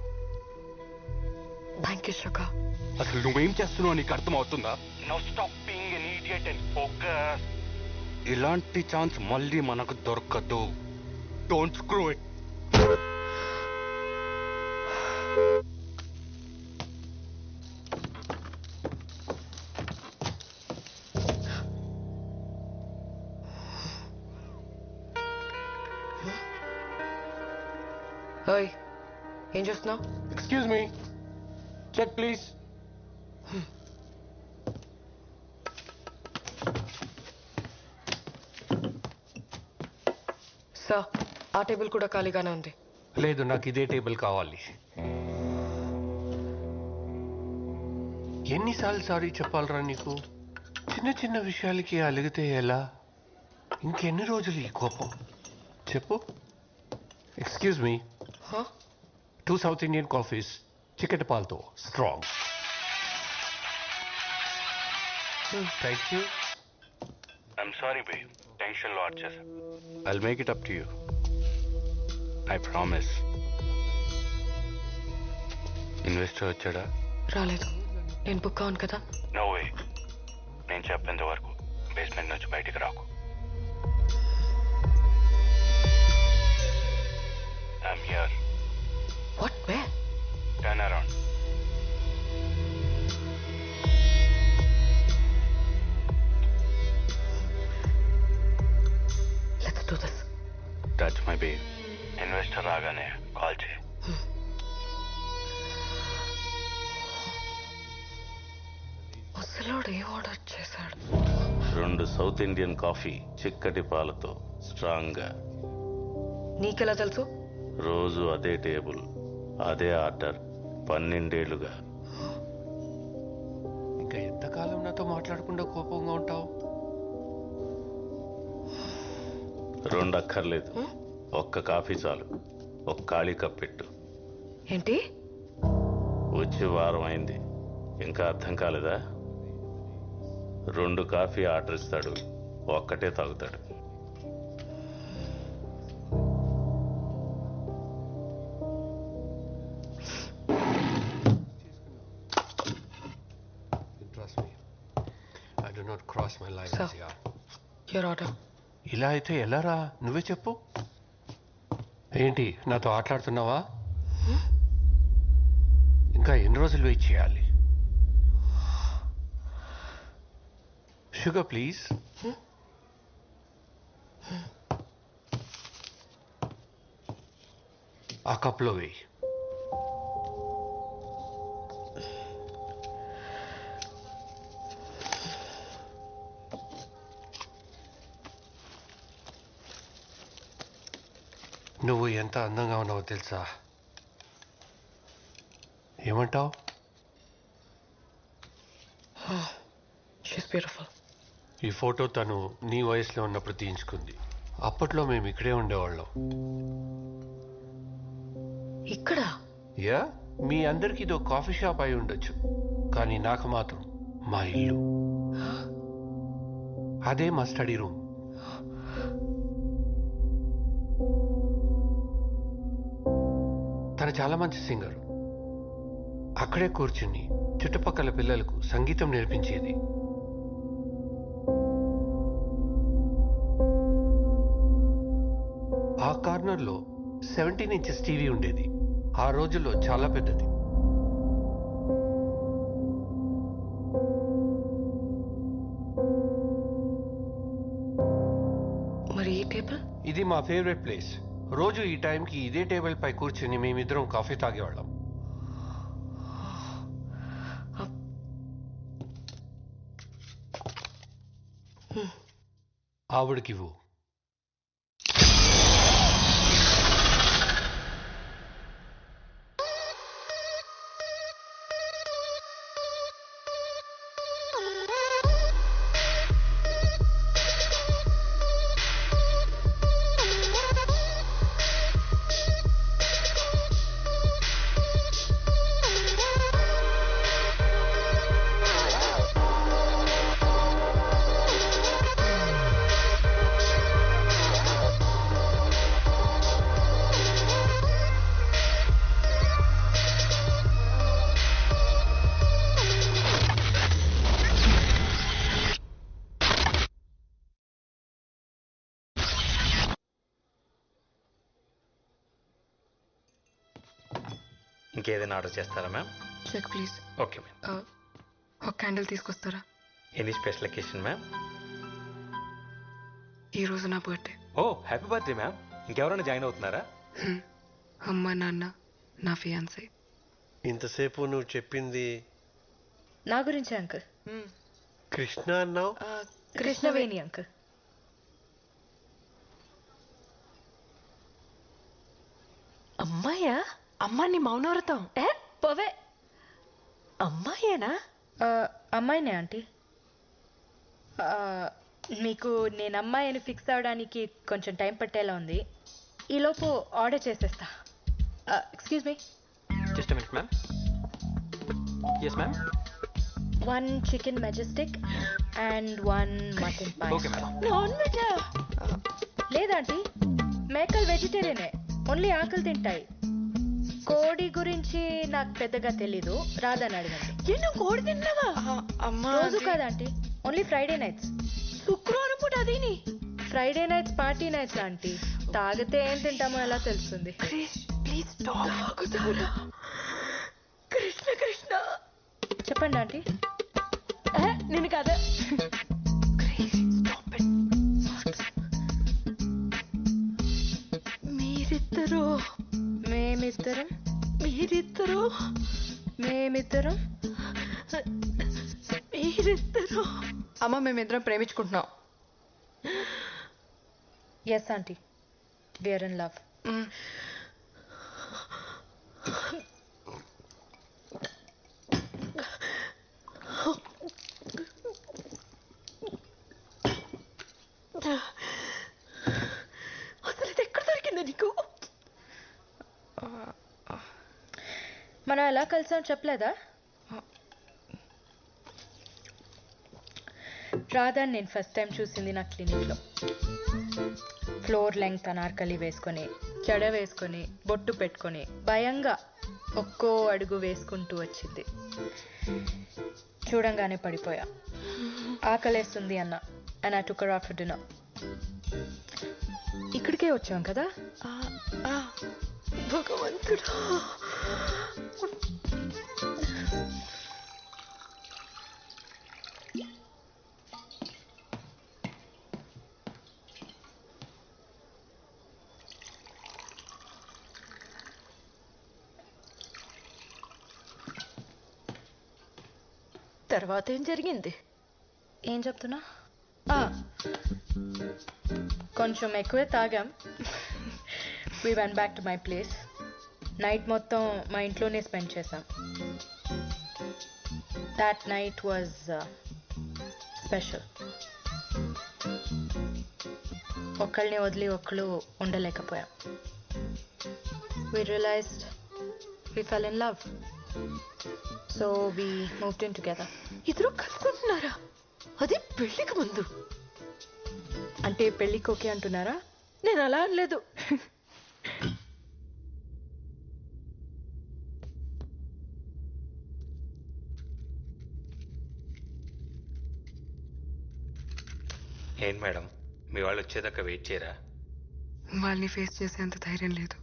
Thank you sugar. అసలు నువ్వేం చేస్తున్నావు నీకు అర్థం అవుతుందా? No stop being an idiot and focus. ఇలాంటి ఛాన్స్ మళ్ళీ మనకు దొరకదు. Don't screw it. ఓయ్, ఏం చూస్తున్నావు? Excuse me, check please. Sir, ఆ టేబుల్ కూడా ఖాళీగానే ఉంది. లేదు, నాకు ఇదే టేబుల్ కావాలి. ఎన్నిసార్లు సారీ చెప్పాలరా నీకు? చిన్న చిన్న విషయాలకి అలిగితే ఎలా? ఇంకెన్ని రోజులు ఈ కోపం చెప్పు? Excuse me, 2 South Indian coffees, చికెట్ పాల్తో strong. Thank you. I'm sorry బే, టెన్షన్లో ఆడ్ చేశా. I'll make it up to you. I promise. Investor వచ్చాడా? రాలేదు. నేను బుక్ అవును కదా. No way. నేను చెప్పేంత వరకు బేస్మెంట్ నుంచి బయటికి రాకు. I'm here. What? Where? Turn around. Let's do this. Touch my baby. Investor రాగానే కాల్ చేయి. ముసలోడు ఏం ఆర్డర్ చేశాడు? 2 సౌత్ ఇండియన్ కాఫీ చిక్కటి పాలతో స్ట్రాంగ్ గా. నీకెలా తెలుసు? రోజు అదే టేబుల్, అదే ఆర్డర్, 12 ఏళ్లుగా. ఇంకా ఎంతకాలం నాతో మాట్లాడకుండా కోపంగా ఉంటావు? 2 అక్కర్లేదు, ఒక్క కాఫీ చాలు. ఒక ఖాళీ కప్ పెట్టు. ఏంటి? వచ్చి వారం అయింది, ఇంకా అర్థం కాలేదా? 2 కాఫీ ఆర్డర్ ఇస్తాడు, ఒక్కటే తాగుతాడు. Trust me. I do not cross my lines, Sir. yeah. Your order. ఇలా అయితే ఎలారా? నువ్వే చెప్పు. ఏంటి నాతో ఆటలాడుతున్నావా? ఇంకా ఎన్ని రోజులు వెయిట్ చేయాలి? Sugar please. ఆ కప్లో వేయి. నువ్వు ఎంత అందంగా ఉన్నావో తెలుసా? ఏమంటావు? She's beautiful. ఈ ఫోటో తను నీ వయసులో ఉన్నప్పుడు తీయించుకుంది. అప్పట్లో మేము ఇక్కడే ఉండేవాళ్ళం. ఇక్కడ? యా, మీ అందరికి ఇదో కాఫీ షాప్ అయి ఉండొచ్చు, కానీ నాకు మాత్రం మా ఇల్లు. అదే మా స్టడీ రూమ్. తను చాలా మంచి సింగర్. అక్కడే కూర్చుని చుట్టుపక్కల పిల్లలకు సంగీతం నేర్పించేది. ఆ కార్నర్లో 17 ఇంచెస్ టీవీ ఉండేది. ఆ రోజుల్లో చాలా పెద్దది. మరి ఈ టేబుల్? ఇది మా ఫేవరెట్ ప్లేస్. రోజు ఈ టైంకి ఇదే టేబుల్ పై కూర్చుని మేమిద్దరం కాఫీ తాగేవాళ్ళం. ఆవిడకివ్వు. ఇంకేదైనా ఆర్డర్ చేస్తారా ma'am? Check please. Okay ma'am. ఒక క్యాండిల్ తీసుకొస్తారా? Any special occasion ma'am? ఈ రోజు నా birthday. Oh happy birthday ma'am. ఇంకెవరైనా జాయిన్ అవుతున్నారా? అమ్మ, నాన్న, నా ఫియాన్సీ. ఇంతసేపు నువ్వు చెప్పింది నా గురించి అంకుల్. కృష్ణ అన్నావు? కృష్ణవేణి అంకుల్. అమ్మాయా? అమ్మాని మౌనవ్రతం. పోవే. అమ్మాయేనా? అమ్మాయినే ఆంటీ. మీకు నేను అమ్మాయి అని ఫిక్స్ అవడానికి కొంచెం టైం పట్టేలా ఉంది. ఈలోపు ఆర్డర్ చేసేస్తా. Excuse me. Just a minute ma'am. Yes ma'am. 1 chicken majestic and 1 mutton pie. Okay ma'am. Non veg? లేదాంటీ, మేకల్ వెజిటేరియనే. ఓన్లీ ఆకలి తింటాయి. కోడి గురించి నాకు పెద్దగా తెలీదు, రాదని అడగండి. ఎన్నో కోడి తిన్నావా? అమ్మా రోజు కాదా ఆంటీ, ఓన్లీ ఫ్రైడే నైట్స్. శుక్రవారం పూట అదేని Friday nights party nights aunty. తాగితే ఏం తింటామో ఎలా తెలుస్తుంది? ప్లీజ్ కృష్ణ కృష్ణ చెప్పండి ఆంటీ. నేను కదా మీరిద్దరు మేమిద్దరం మీరిద్దరు మేమిద్దరం మీరిద్దరు అమ్మ మేమిద్దరం ప్రేమించుకుంటున్నాం. Yes aunty, we are in love. అసలు ఇది ఎక్కడ దొరికిందా నీకు? మనం ఎలా కలిసాం చెప్పలేదా? రాధాని నేను ఫస్ట్ టైం చూసింది నా క్లినిక్లో. ఫ్లోర్ లెంగ్త్ అనార్కలి వేసుకొని, జడ వేసుకొని, బొట్టు పెట్టుకొని, భయంగా ఒక్కో అడుగు వేసుకుంటూ వచ్చింది. చూడంగానే పడిపోయా. ఆకలేస్తుంది అన్న, and I took her out for dinner. ఇక్కడికే వచ్చాం కదా. భగవంతుడా, తర్వాత ఏం జరిగింది? ఏం చెప్తున్నా? కొంచెం ఎక్కువే తాగాం. We went back to my place. Night మొత్తం మా ఇంట్లోనే స్పెండ్ చేసాం. That night was special. ఒకళ్ళని వదిలి ఒకళ్ళు ఉండలేకపోయాం. We realised we fell in love. So we moved in together. ఇద్దరు కలుసుకుంటున్నారా? అది పెళ్లికి ముందు. అంటే పెళ్ళికి ఓకే అంటున్నారా? నేను అలా అనలేదు. ఏంటి మేడం, మీ వాళ్ళు వచ్చేదాకా వెయిట్ చేయరా? వాళ్ళని ఫేస్ చేసేంత ధైర్యం లేదు.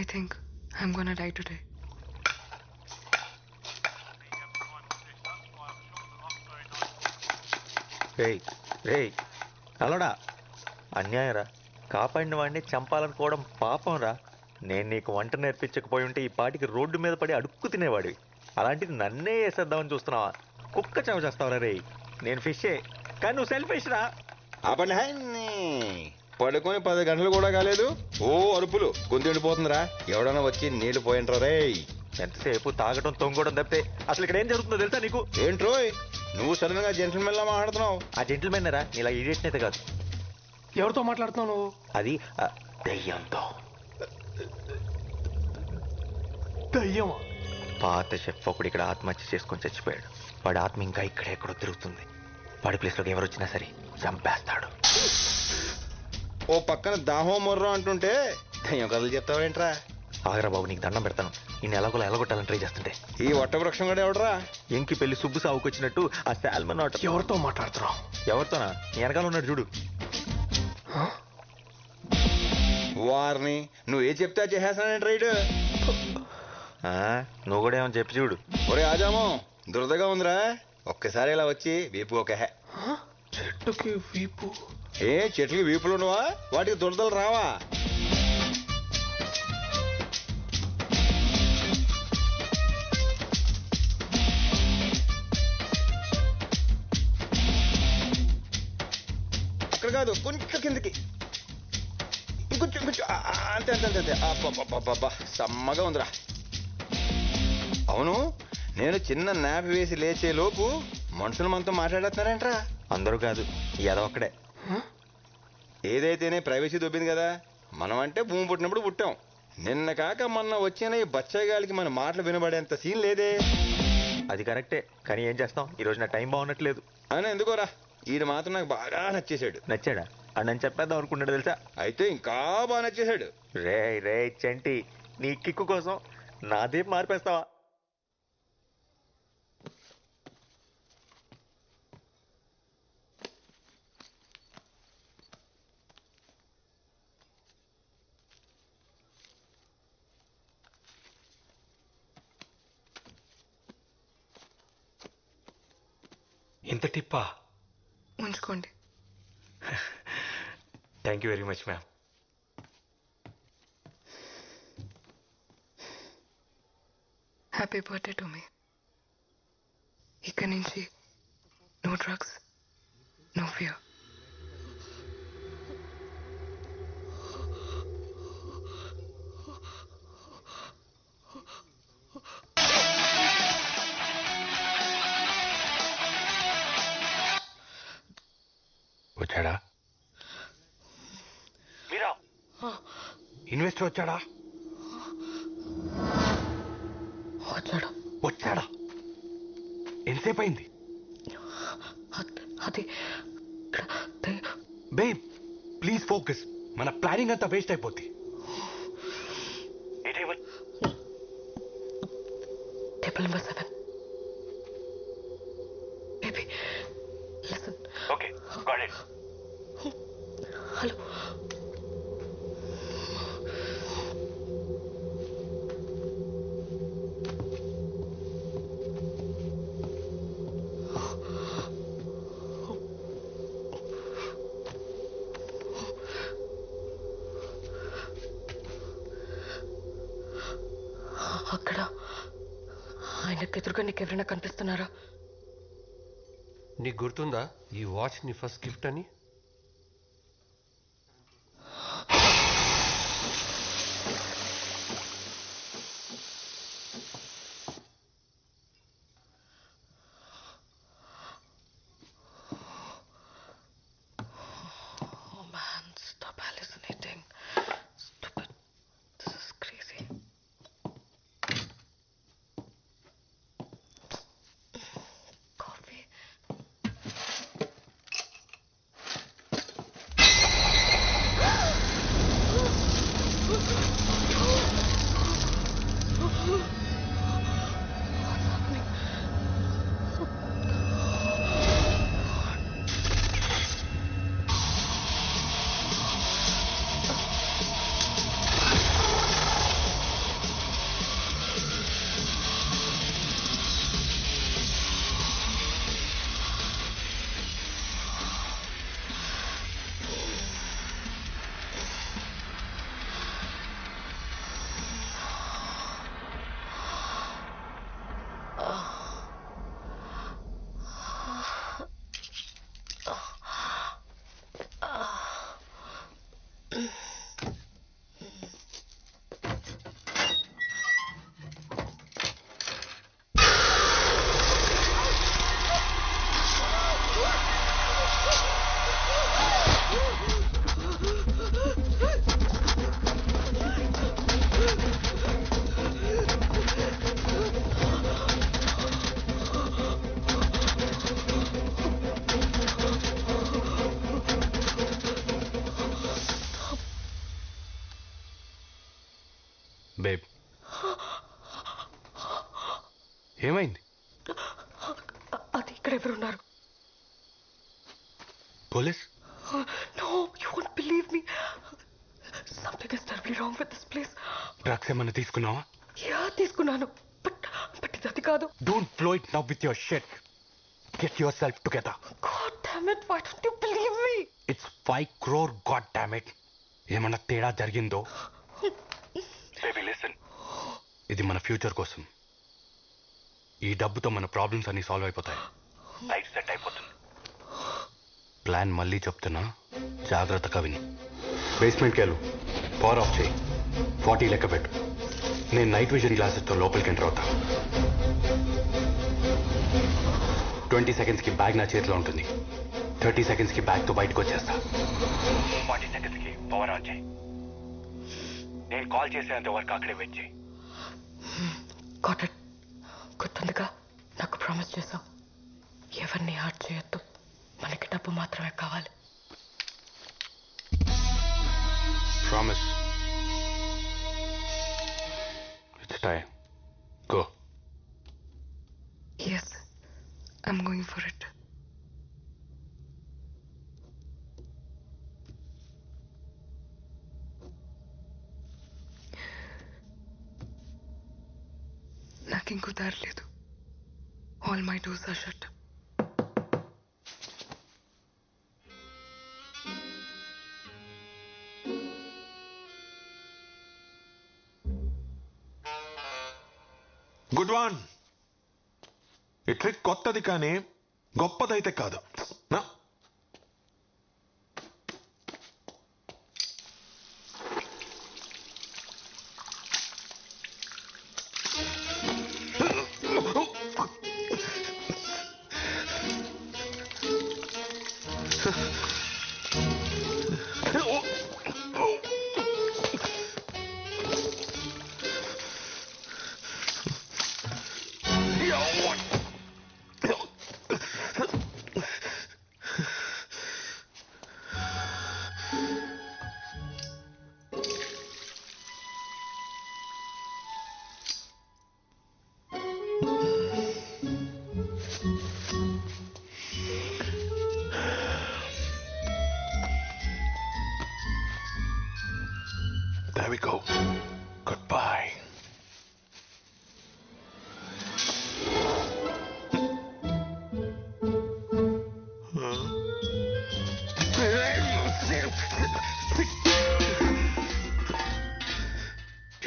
I think I'm gonna die today. రేయ్ రేయ్ అలడా, అన్యాయం రా. కాపాడిన వాడిని చంపాలనుకోవడం పాపం రా. నేను నీకు వంట నేర్పించకపోయి ఉంటే ఈ పాటికి రోడ్డు మీద పడి అడుక్కు తినేవాడివి. అలాంటిది నన్నే వేసేద్దామని చూస్తున్నావా? కుక్క చెవ చేస్తావరా రేయ్. నేను ఫిషే, కానీ నువ్వు సెల్ఫిష్ రా. పడుకొని 10 గంటలు కూడా కాలేదు, ఓ అరుపులు, గొంతు ఎండిపోతుందిరా. ఎవడన్నా వచ్చి నీళ్లు పోయింట్రా రే. ఎంతసేపు తాగడం తొంగడం తప్పితే అసలు ఇక్కడ ఏం జరుగుతుందో తెలుసా నీకు? ఏంట్రోయ్ నువ్వు సడన్ గా జెంటిల్మెన్ లా మాట్లాడుతున్నావు? ఆ జెంటిల్మెన్ రా, ఇలా ఇడియట్ అయితే కాదు. ఎవరితో మాట్లాడుతున్నావు నువ్వు? అది దయ్యంతో. దయ్యమా? పాత షెఫ్ ఒకడు ఇక్కడ ఆత్మహత్య చేసుకొని చచ్చిపోయాడు. వాడి ఆత్మ ఇంకా ఇక్కడెక్కడో తిరుగుతుంది. వాడి ప్లేస్లోకి ఎవరు వచ్చినా సరే చంపేస్తాడు. ఓ పక్కన దాహం మొర్రం అంటుంటే దయ్యం కథలు చెప్తావేంట్రా? ఆగరా బాబు, నీకు దండం పెడతాను. నేను ఎలాగోలా ఎలగొట్టాలని ట్రై చేస్తుంటే ఈ వట్టవృక్షం కూడా ఎవడరా? ఎంకి పెళ్లి సుబ్బు సాగుకొచ్చినట్టు ఆ శాల్మన్ ఆట. ఎవరితో మాట్లాడుతున్నావు? ఎవరితోనా? నీ వెనకాల ఉన్నాడు చూడు. వారిని నువ్వు ఏ చెప్తే చేసేస్తానంటే రైడ్. నువ్వు కూడా ఏమని చెప్పి చూడు. ఒరే ఆజామో, దురదగా ఉందిరా, ఒక్కసారి ఇలా వచ్చి వీపు ఒక చెట్టుకి వీపు? ఏ చెట్లకి వీపులు ఉండవా? వాటికి దురదలు రావా? అక్కడ కాదు, కొంచెం కిందకి, ఇంకొంచెం కొంచెం, అంతే అంతే అంతే అంతే. అబ్బా సమ్మగా ఉందిరా. అవును, నేను చిన్న నాప్ వేసి లేచే లోపు మనుషులు మనతో మాట్లాడేస్తున్నారంట్రా. అందరూ కాదు, ఏదొక్కడే. ఏదైతేనే ప్రైవసీ దొబ్బింది కదా. మనం అంటే భూమి పుట్టినప్పుడు పుట్టాం. నిన్న కాక మొన్న వచ్చిన ఈ బచ్చగాలికి మన మాటలు వినబడేంత సీన్ లేదే. అది కరెక్టే, కానీ ఏం చేస్తాం, ఈ రోజు నా టైం బాగున్నట్లేదు. అని ఎందుకోరా, ఈడు మాత్రం నాకు బాగా నచ్చేసాడు. నచ్చాడా? అని చెప్పేద్దాం అనుకున్నాడు తెలుసా. అయితే ఇంకా బాగా నచ్చేసాడు. రే రే చంటి, నీ కిక్కు కోసం నాదే మార్పేస్తావా? ఇంత టిప్పా? ఉంచుకోండి. Thank you very much ma'am. Happy birthday to me. ఇక్కడి నుంచి నో డ్రగ్స్, నో ఫియర్. వచ్చాడా? మీరా? ఇన్వెస్టర్ వచ్చాడా? వచ్చాడు. వచ్చాడా? ఎంతసేపు అయింది? అది బేబ్ ప్లీజ్ ఫోకస్. మన ప్లానింగ్ అంతా వేస్ట్ అయిపోద్ది. Table number 7. Baby listen. Okay got it. Hello. అక్కడ ఆయనకు ఎదురుగా నీకు ఎవరైనా కనిపిస్తున్నారా? నీకు గుర్తుందా ఈ వాచ్ నీ ఫస్ట్ గిఫ్ట్ అని? Oh man, stop hallucinating. Stupid. This is crazy. Coffee. Babe ఏమైంది? అది ఇక్కడ ఎవరున్నారు? Police? No, you won't believe me. Something is terribly wrong with this place. Drugs ఏమన్నా తీసుకున్నావా? యా తీసుకున్నాను. బట్ ఇది అది కాదు. Don't flow it now with your shit. Get your self together. God damn it, why don't you believe me? It's 5 crore, god damn it. ఏమన్నా తేడా జరిగిందో? Baby listen. ఇది మన ఫ్యూచర్ కోసం. ఈ డబ్బుతో మన ప్రాబ్లమ్స్ అన్ని సాల్వ్ అయిపోతాయి. లైఫ్ సెట్ అయిపోతుంది. ప్లాన్ మళ్ళీ చెప్తున్నా, జాగ్రత్తగా విని. బేస్మెంట్కి వెళ్ళు, పవర్ ఆఫ్ చేయి, 40 లెక్క పెట్టు. నేను నైట్ విజన్ గ్లాసెస్తో లోపలికి ఎంటర్ అవుతా. 20 సెకండ్స్కి బ్యాగ్ నా చేతిలో ఉంటుంది. 30 సెకండ్స్కి బ్యాగ్తో బయటకు వచ్చేస్తా. 40 సెకండ్స్కి పవర్ ఆన్ చేయి. నేను కాల్ చేసేంత వరకు అక్కడే వెయిట్ చేయి. Got it. గుర్తుందిగా, నాకు ప్రామిస్ చేశావు. ఎవరిని హార్ట్ చేయొద్దు, మనకి డబ్బు మాత్రమే కావాలి. Promise. It's time. Go. Yes, I'm going for it. నాకు ఇంకో దారి లేదు. All my doors are shut. Good one. ఈ ట్రిక్ కొత్తది కానీ గొప్పదైతే కాదు. నా There we go. Goodbye.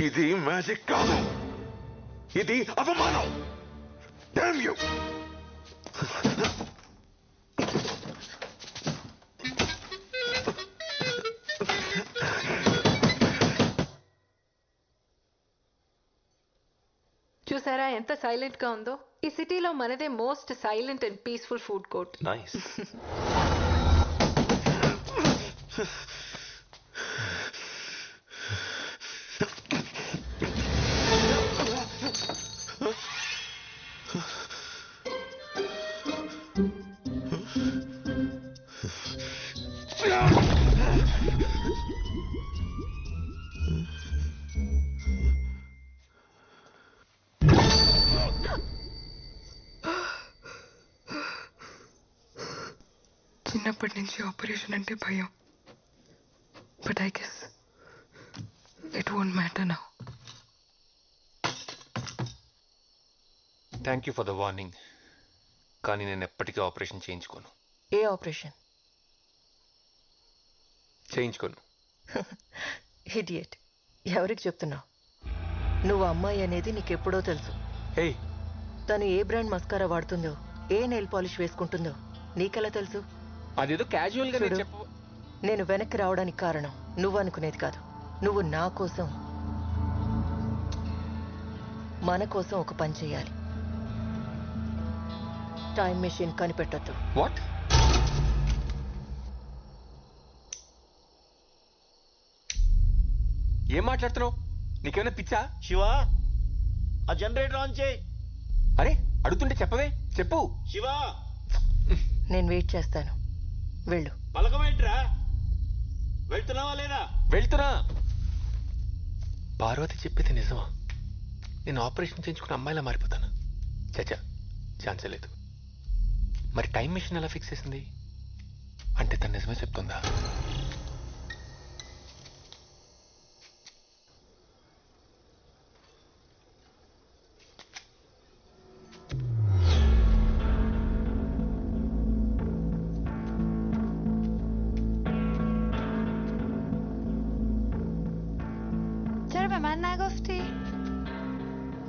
ఇది మ్యాజిక్ కాదు, ఇది అవమానం. Damn you! చూసారా ఎంత సైలెంట్ గా ఉందో? ఈ సిటీలో మనదే most silent and peaceful food court. Nice. చిన్నప్పటి నుంచి ఆపరేషన్ అంటే భయం. But I guess it won't matter now. Thank you for the warning. కానీ నేను ఎప్పటికీ ఆపరేషన్ చేయించుకోను. ఏ ఆపరేషన్? చేయించుకోను. ఇడియట్. ఎవరికి చెప్తున్నావు? నువ్వు అమ్మాయి అనేది నీకెప్పుడో తెలుసు. హే, తను ఏ బ్రాండ్ మస్కారా వాడుతుందో, ఏ నెయిల్ పాలిష్ వేసుకుంటుందో నీకెలా తెలుసు? అదేదో క్యాజువల్ గా చూడు, నేను వెనక్కి రావడానికి కారణం నువ్వు అనుకునేది కాదు. నువ్వు నా కోసం, మన కోసం ఒక పని చేయాలి. టైం మెషిన్ కనిపెట్టొద్దు. వాట్? ఏం మాట్లాడుతున్నావు? నీకేమైనా పిచ్చా? శివా, ఆ జనరేటర్ ఆన్ చేయి. అరే అడుగుతుంటే చెప్పవే. చెప్పు. శివా, నేను వెయిట్ చేస్తాను. వెళ్ళు. పలకమేంట్రా? వెళ్తున్నావా లేదా? వెళ్తున్నా. పార్వతి చెప్పేది నిజమా? నేను ఆపరేషన్ చేయించుకున్న అమ్మాయిలా మారిపోతాను? చచ్చా, ఛాన్సే లేదు. మరి టైం మిషన్ ఎలా ఫిక్స్ చేసింది? అంటే తను నిజమే చెప్తుందా?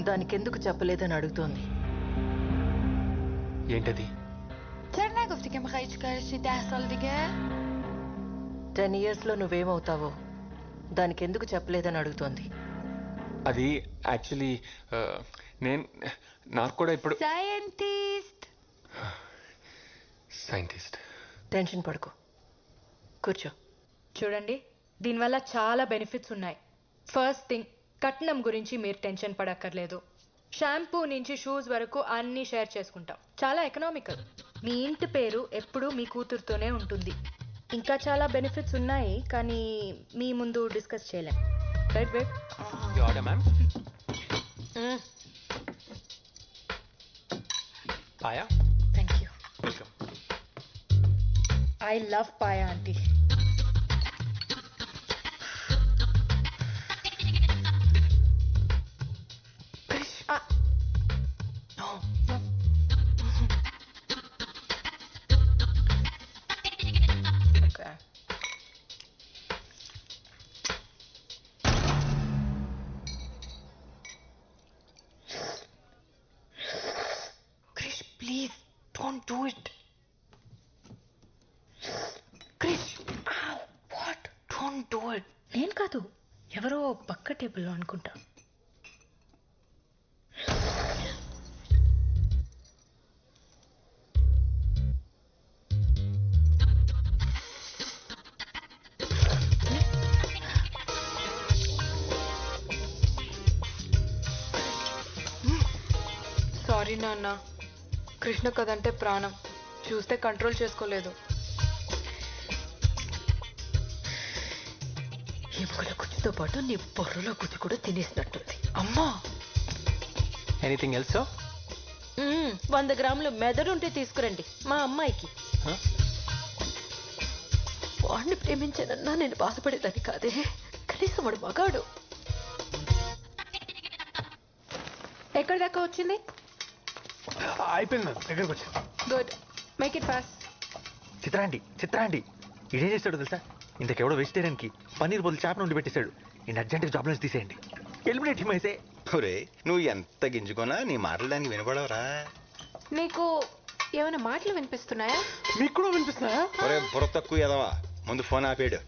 దానికెందుకు చెప్పలేదని అడుగుతోంది. ఏంటది? 10 years లో నువ్వేమవుతావో దానికెందుకు చెప్పలేదని అడుగుతోంది. అది యాక్చువల్లీ నాకు కూడా ఇప్పుడు సైంటిస్ట్. టెన్షన్ పడుకో, కూర్చో. చూడండి, దీనివల్ల చాలా బెనిఫిట్స్ ఉన్నాయి. ఫస్ట్ థింగ్, కట్నం గురించి మీరు టెన్షన్ పడక్కర్లేదు. షాంపూ నుంచి షూస్ వరకు అన్నీ షేర్ చేసుకుంటాం. చాలా ఎకనామికల్. మీ ఇంటి పేరు ఎప్పుడూ మీ కూతురుతోనే ఉంటుంది. ఇంకా చాలా బెనిఫిట్స్ ఉన్నాయి కానీ మీ ముందు డిస్కస్ చేయలేం. Right wait. Your order, ma'am. Paya. Thank you. Welcome. I love paya aunty. Krish, please, don't do it. Krish, ow, what? Don't do it. నేను కాదు, ఎవరో పక్క టేబుల్లో అనుకుంటా. సారీ నాన్న, కృష్ణ కదంటే ప్రాణం, చూస్తే కంట్రోల్ చేసుకోలేదు. ఎముకల గుజ్జుతో పాటు నీ బొర్రలో గుజ్జు కూడా తినేసినట్టుంది. అమ్మా, Anything else, sir? 100 గ్రాములు మెదడుంటే తీసుకురండి మా అమ్మాయికి. వాడిని ప్రేమించానన్నా నేను బాధపడేదాన్ని కాదే, కనీసం వాడు మగాడు. ఎక్కడి దాకా వచ్చింది? అయిపోయింది మేడం, దగ్గరకు వచ్చి. Good, make it fast. చిత్రాండి ఇదేం చేస్తాడు తెలుసా? ఇంతకెవడో వెజిటేరియన్కి పన్నీర్ బదులు చేప నుండి పెట్టేశాడు. నేను అర్జెంట్గా జాబ్ నుంచి తీసేయండి. ఎలిమినేట్ హిమ్ అయితే. ఒరే, నువ్వు ఎంత గింజుకున్నా నీ మాటలు దానికి వినపడవరా? నీకు ఏమైనా మాటలు వినిపిస్తున్నాయా? మీకు కూడా వినిపిస్తున్నాయా? ఒరే బుర్ర తక్కువ ఎదవా, ముందు ఫోన్ ఆపేడు.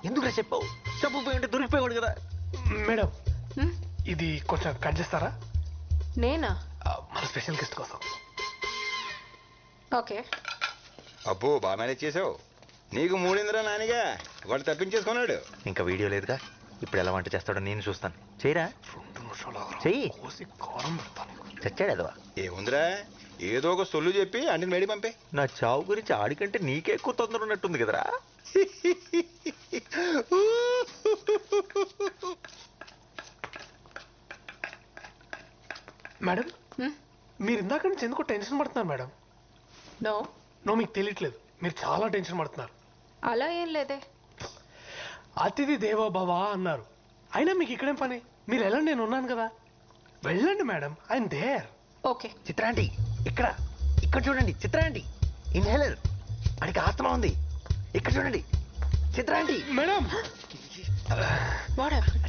ఎందుకు చెప్పావు? చెప్పపోయి ఉంటే దొరికిపోయాడు కదా. మేడం, ఇది కొంచెం కట్ చేస్తారా? నేనా? మన స్పెషల్ గెస్ట్ కోసం. ఓకే. అబ్బో, బాగా మేనేజ్ చేసావు. నీకు మూడిందిరా నానిగా, వాడు తప్పించేసుకున్నాడు. ఇంకా వీడియో లేదుగా, ఇప్పుడు ఎలా వంట చేస్తాడో నేను చూస్తాను. చేయరా, చెయ్యి. చచ్చాడు అదవా. ఏముందిరా, ఏదో ఒక సొల్లు చెప్పి అంటే మేడి పంపే. నా చావు గురించి ఆడికంటే నీకే ఎక్కువ తొందర ఉన్నట్టుంది కదరా. మేడం, మీరు ఇందాక నుంచి ఎందుకో టెన్షన్ పడుతున్నారు మేడం? నో నో, మీకు తెలియట్లేదు, మీరు చాలా టెన్షన్ పడుతున్నారు. అలా ఏం లేదే. అతిథి దేవో భవ అన్నారు, అయినా మీకు ఇక్కడేం పని? మీరు వెళ్ళండి, నేను ఉన్నాను కదా. వెళ్ళండి మేడం, ఐఎమ్ దేర్. ఓకే. చిత్రాంటి ఇక్కడ చూడండి. చిత్రాంటి ఇన్హేలర్, అడికి ఆస్తమా ఉంది. ఇక్కడ చూడండి చిత్రాంటి. మేడం,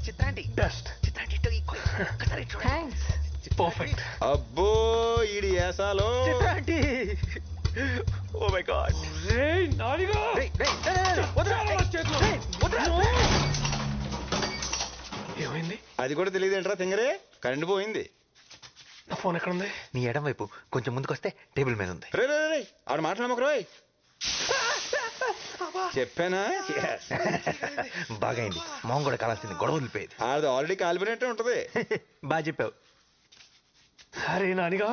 చిత్రాంటి డస్ట్. చిత్రాంటి థ్యాంక్స్. పర్ఫెక్ట్. అబ్బో, ఈడి ఏసాలో. చిత్రాంటి, ఓ మై గాడ్. ఏమైంది? అది కూడా తెలియదు ఏంట్రా తింగరే, కరెంట్ పోయింది. నా ఫోన్ ఎక్కడ ఉంది? నీ ఎడం వైపు కొంచెం ముందుకు వస్తే టేబుల్ మీద ఉంది. రే ఆడు మాట్లాడమకరోయ్. చెప్పానా? బాగైంది, మొహం కూడా కావాల్సింది, గొడవ వదిలిపోయేది. అది ఆల్రెడీ కాలిపోయినట్టే ఉంటది. బాగా చెప్పావు. సరే నానిగా,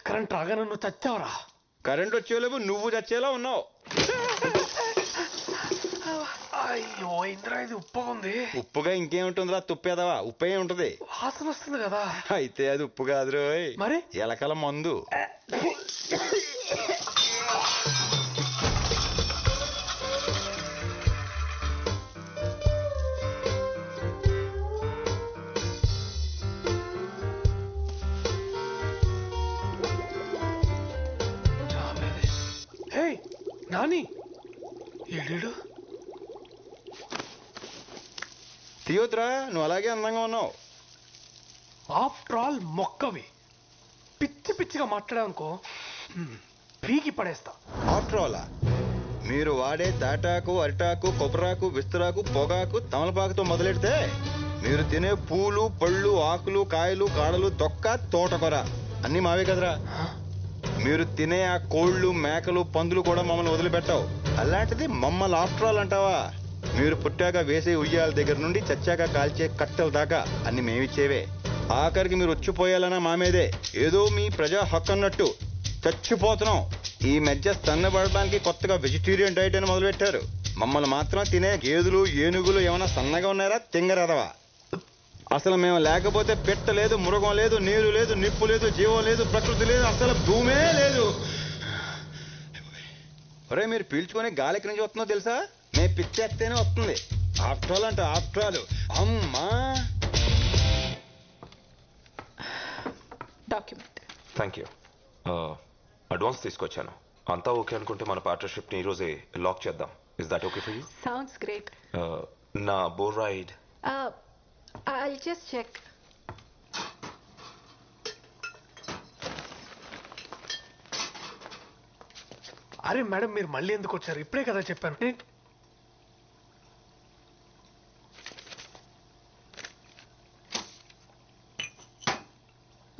కరెంట్ రాగానే నువ్వు చచ్చావురా. కరెంట్ వచ్చేలేవు, నువ్వు చచ్చేలా ఉన్నావు. అయ్యో ఇంద్రా, ఇది ఉప్పుగా ఉంది. ఉప్పుగా ఇంకేముంటుందిరా, తుప్పేదవా, ఉప్పే ఉంటది. వాసన వస్తుంది కదా. అయితే అది ఉప్పు కాదు రోయ్, మరి ఎలకల మందు. హే నాని, ఏడేడు తీయొద్దురా, నువ్వు అలాగే అందంగా ఉన్నావు. ఆఫ్టర్ ఆల్ మొక్కవి పిచ్చి పిచ్చిగా మాట్లాడావనుకో, పీకి పడేస్తా. ఆఫ్టర్ ఆల్ మీరు వాడే తాటాకు, అరిటాకు, కొబ్బరాకు, విస్తరాకు, పొగాకు, తమలపాకుతో మొదలెడితే మీరు తినే పూలు, పళ్ళు, ఆకులు, కాయలు, కాడలు, తొక్క, తోటకూర అన్నీ మావే కదరా. మీరు తినే ఆ కోళ్ళు, మేకలు, పందులు కూడా మమ్మల్ని వదిలిపెట్టావు. అలాంటిది మమ్మల్ని ఆఫ్టర్ ఆల్ అంటావా? మీరు పుట్టాక వేసే ఉయ్యాల దగ్గర నుండి చచ్చాక కాల్చే కట్టెల దాకా అన్ని మేమిచ్చేవే. ఆఖరికి మీరు వచ్చిపోయాలన్నా మామేదే. ఏదో మీ ప్రజా హక్కు అన్నట్టు చచ్చిపోతున్నాం. ఈ మధ్య సన్నబడడానికి కొత్తగా వెజిటేరియన్ డైట్ అని మొదలుపెట్టారు. మమ్మల్ని మాత్రం తినే గేదెలు ఏనుగులు ఏమైనా సన్నగా ఉన్నారా తింగరదవా? అసలు మేము లేకపోతే పెట్ట లేదు, మృగం లేదు, నీరు లేదు, నిప్పు లేదు, జీవం లేదు, ప్రకృతి లేదు, అసలు భూమే లేదు. ఒరే మీరు పీల్చుకొని గాలి ఎక్కడి నుంచి వస్తుందో తెలుసా? నేను పిచ్చేస్తేనే వస్తుంది. ఆఫ్టర్ ఆల్ అంటే ఆఫ్టర్ ఆల్. అమ్మా డాక్యుమెంట్. Thank you. అడ్వాన్స్ తీసుకొచ్చాను. అంతా ఓకే అనుకుంటే మన పార్ట్నర్షిప్ని ఈరోజే లాక్ చేద్దాం. Is that okay for you? Sounds great. నా bore ride. I'll just check. అరే మేడం మీరు మళ్ళీ ఎందుకు వచ్చారు? ఇప్పుడే కదా చెప్పాను.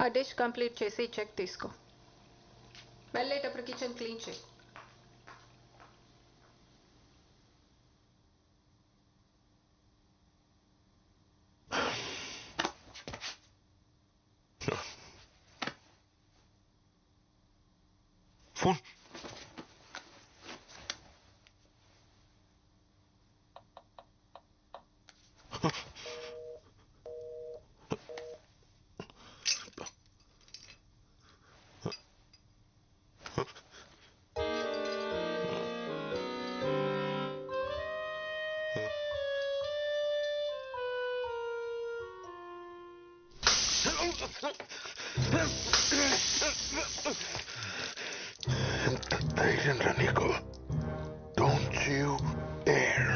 ఆ డిష్ కంప్లీట్ చేసి చెక్ తీసుకో. వెళ్ళేటప్పుడు కిచెన్ క్లీన్ చేయి. ఫోన్. ఎంత ధైర్యం రా నీకు? Don't you dare.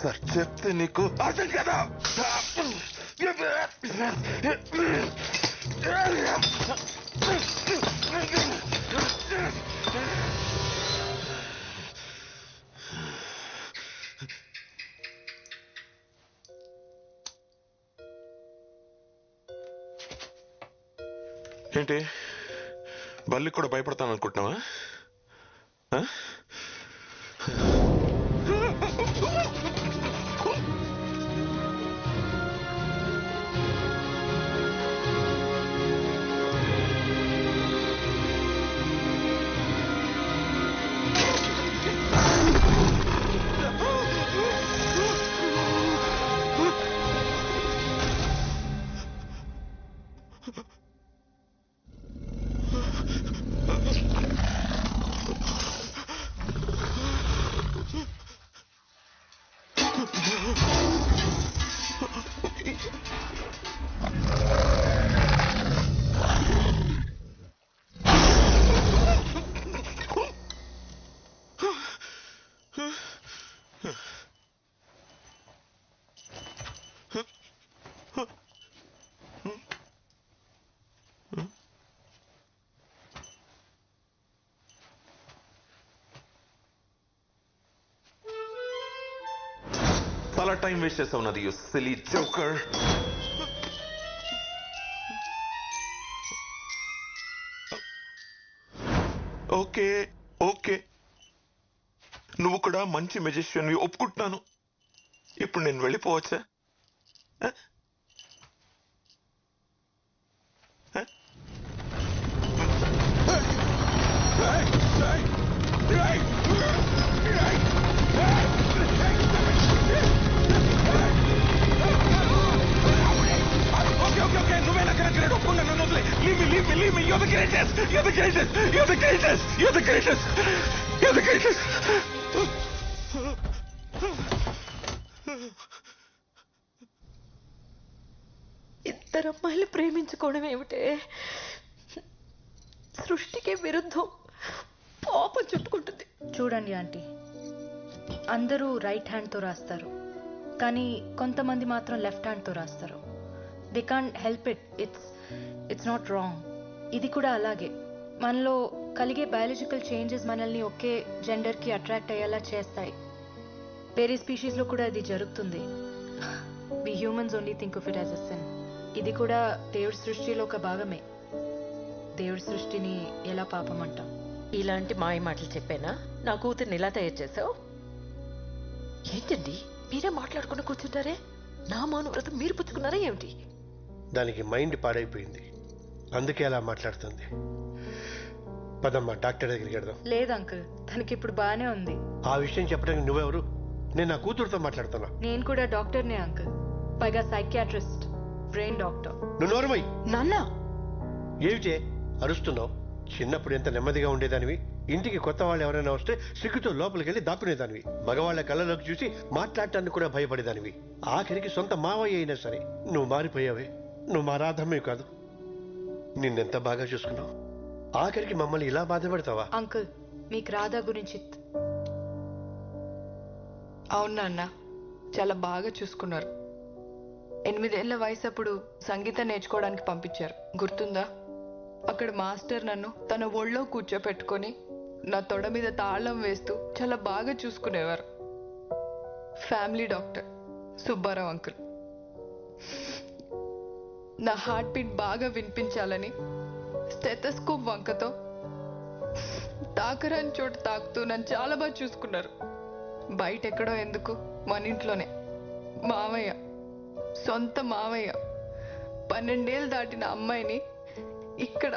సార్ చెప్తే నీకు అర్థం కదా? ఏంటి బల్లి కూడా భయపడతాను అనుకుంటున్నావా? చాలా టైం వేస్ట్ చేస్తావు నాది, you silly joker. Okay okay, నువ్వు కూడా మంచి మెజిషియన్ ఒప్పుకుంటున్నాను. ఇప్పుడు నేను వెళ్ళిపోవచ్చా? Leave me, you're the greatest! You're the greatest! You're the greatest! You're the greatest! You're the greatest! ఇద్దరు అమ్మాయిలు ప్రేమించుకోవడం ఏమిటే? సృష్టికి విరుద్ధం. పాపం చుట్టుకుంటుంది. చూడండి ఆంటీ, అందరూ రైట్ హ్యాండ్తో రాస్తారు, కానీ కొంతమంది మాత్రం లెఫ్ట్ హ్యాండ్తో రాస్తారు. They can't help it. It's not wrong. ఇది కూడా అలాగే. మనలో కలిగే బయాలజికల్ చేంజెస్ మనల్ని ఒకే జెండర్కి అట్రాక్ట్ అయ్యేలా చేస్తాయి. వేరే స్పీషీస్లో కూడా అది జరుగుతుంది. We humans only think of it as a sin. ఇది కూడా దేవుడి సృష్టిలో ఒక భాగమే. దేవుడి సృష్టిని ఎలా పాపం అంటాం? ఇలాంటి మాయ మాటలు చెప్పానా? నా కూతుర్ని ఇలా తయారు చేసావు? ఏంటండి మీరే మాట్లాడుకుని కూర్చుంటారే? నా మౌన వ్రతం మీరు పుచ్చుకున్నారా ఏమిటి? దానికి మైండ్ పాడైపోయింది. అందుకే అలా మాట్లాడుతుంది. పదమ్మా డాక్టర్ దగ్గరికి వెళ్దాం. లేదు అంకుల్, తనకి ఇప్పుడు బాగానే ఉంది. ఆ విషయం చెప్పడానికి నువ్వెవరు? నేను నా కూతురుతో మాట్లాడుతున్నా. నేను కూడా డాక్టర్నే అంకుల్, పైగా సైకియాట్రిస్ట్, బ్రెయిన్ డాక్టర్. నువ్వు నోరుమై. నాన్న ఏమిటే అరుస్తున్నావు? చిన్నప్పుడు ఎంత నెమ్మదిగా ఉండేదానివి. ఇంటికి కొత్త వాళ్ళు ఎవరైనా వస్తే సిగ్గుతో లోపలికి వెళ్ళి దాక్కునేదానివి. మగవాళ్ల కళ్ళలోకి చూసి మాట్లాడటానికి కూడా భయపడేదానివి. ఆఖరికి సొంత మావయ్య అయినా సరే నువ్వు మారిపోయావే. నువ్వు మా రాధమ్మే కాదు. నిన్నెంత బాగా చూసుకున్నావు. ఆఖరికి మమ్మల్ని ఇలా బాధపడతావా? అంకుల్, మీకు రాధా గురించి అవును నాన్న, చాలా బాగా చూసుకున్నారు. 8 ఏళ్ల వయసు అప్పుడు సంగీతం నేర్చుకోవడానికి పంపించారు, గుర్తుందా? అక్కడ మాస్టర్ నన్ను తన ఒళ్ళో కూర్చోపెట్టుకొని నా తొడ మీద తాళం వేస్తూ చాలా బాగా చూసుకునేవారు. Family doctor Subbarao uncle. నా హార్ట్ బీట్ బాగా వినిపించాలని స్టెథోస్కోప్ వంకతో తాకరాని చోట తాకుతూ నన్ను చాలా బాగా చూసుకున్నారు. బయట ఎక్కడో ఎందుకు, మన ఇంట్లోనే. మావయ్య, సొంత మావయ్య 12 ఏళ్ళు దాటిన అమ్మాయిని ఇక్కడ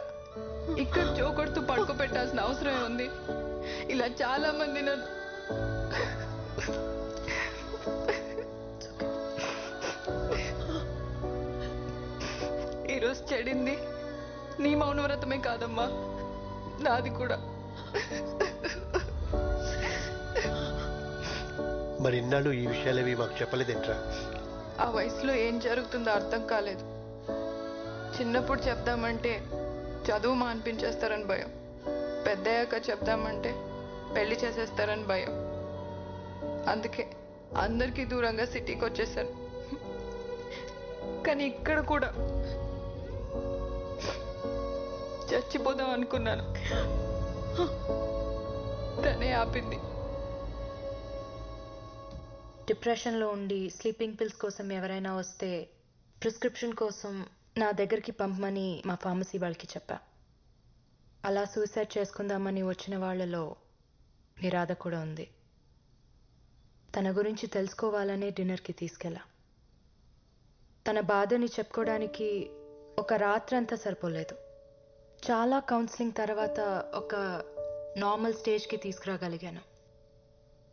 చోకొడుతూ పడుకోబెట్టాల్సిన అవసరం ఉంది? ఇలా చాలా మంది నన్ను ఈరోజు చెడింది నీ మౌనవ్రతమే కాదమ్మా, నాది కూడా. మరి ఇన్నాళ్ళు ఈ విషయాలేవి మాకు చెప్పలేదేంట్రా? ఆ వయసులో ఏం జరుగుతుందో అర్థం కాలేదు. చిన్నప్పుడు చెప్దామంటే చదువు మాన్పించేస్తారని భయం, పెద్దయ్యాక చెప్దామంటే పెళ్లి చేసేస్తారని భయం. అందుకే అందరికీ దూరంగా సిటీకి వచ్చేసాను. కానీ ఇక్కడ కూడా చచ్చిపోదాం అనుకున్నాను, తనే ఆపింది. డిప్రెషన్లో ఉండి స్లీపింగ్ పిల్స్ కోసం ఎవరైనా వస్తే ప్రిస్క్రిప్షన్ కోసం నా దగ్గరికి పంపమని మా ఫార్మసీ వాళ్ళకి చెప్పా. అలా సూసైడ్ చేసుకుందామని వచ్చిన వాళ్ళలో నిరాధ కూడా ఉంది. తన గురించి తెలుసుకోవాలనే డిన్నర్కి తీసుకెళ్ళా. తన బాధని చెప్పుకోవడానికి ఒక రాత్రంతా సరిపోలేదు. చాలా కౌన్సిలింగ్ తర్వాత ఒక నార్మల్ స్టేజ్కి తీసుకురాగలిగాను.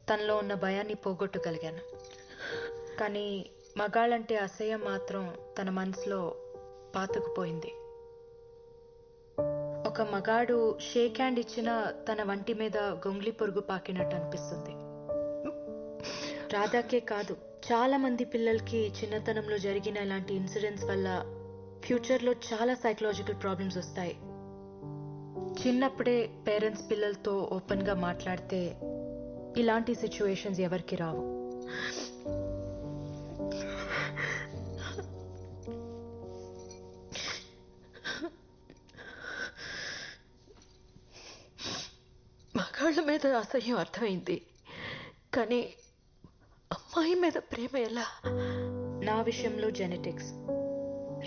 తనలో ఉన్న భయాన్ని పోగొట్టగలిగాను. కానీ మగాళ్ళంటే అసహ్యం మాత్రం తన మనసులో పాతుకుపోయింది. ఒక మగాడు షేక్ హ్యాండ్ ఇచ్చినా తన వంటి మీద గొంగ్లి పొరుగు పాకినట్టు అనిపిస్తుంది. రాధాకే కాదు, చాలా మంది పిల్లలకి చిన్నతనంలో జరిగిన ఇలాంటి ఇన్సిడెంట్స్ వల్ల ఫ్యూచర్లో చాలా సైకలాజికల్ ప్రాబ్లమ్స్ వస్తాయి. చిన్నప్పుడే పేరెంట్స్ పిల్లలతో ఓపెన్గా మాట్లాడితే ఇలాంటి సిచ్యువేషన్స్ ఎవరికి రావు. మగాళ్ళ మీద అసహ్యం అర్థమైంది, కానీ అమ్మాయి మీద ప్రేమ ఎలా? నా విషయంలో జెనెటిక్స్,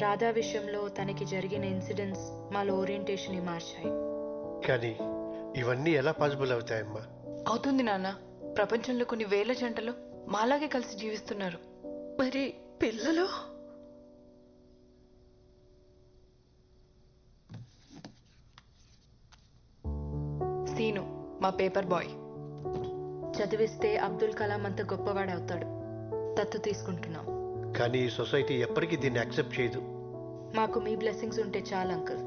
రాధా విషయంలో తనకి జరిగిన ఇన్సిడెంట్స్ మాలో ఓరియంటేషన్ మార్చాయి. కానీ ఇవన్నీ ఎలా పాసిబుల్ అవుతాయమ్మా? అవుతుంది నాన్న. ప్రపంచంలో కొన్ని వేల జంటలు మాలాగే కలిసి జీవిస్తున్నారు. మరి పిల్లలు? సీను మా పేపర్ బాయ్. చదివిస్తే అబ్దుల్ కలాం అంత గొప్పవాడవుతాడు. దత్తు తీసుకుంటున్నాం. కానీ ఈ సొసైటీ ఎప్పటికీ దీన్ని యాక్సెప్ట్ చేయదు. మాకు మీ బ్లెస్సింగ్స్ ఉంటే చాలు అంకుల్.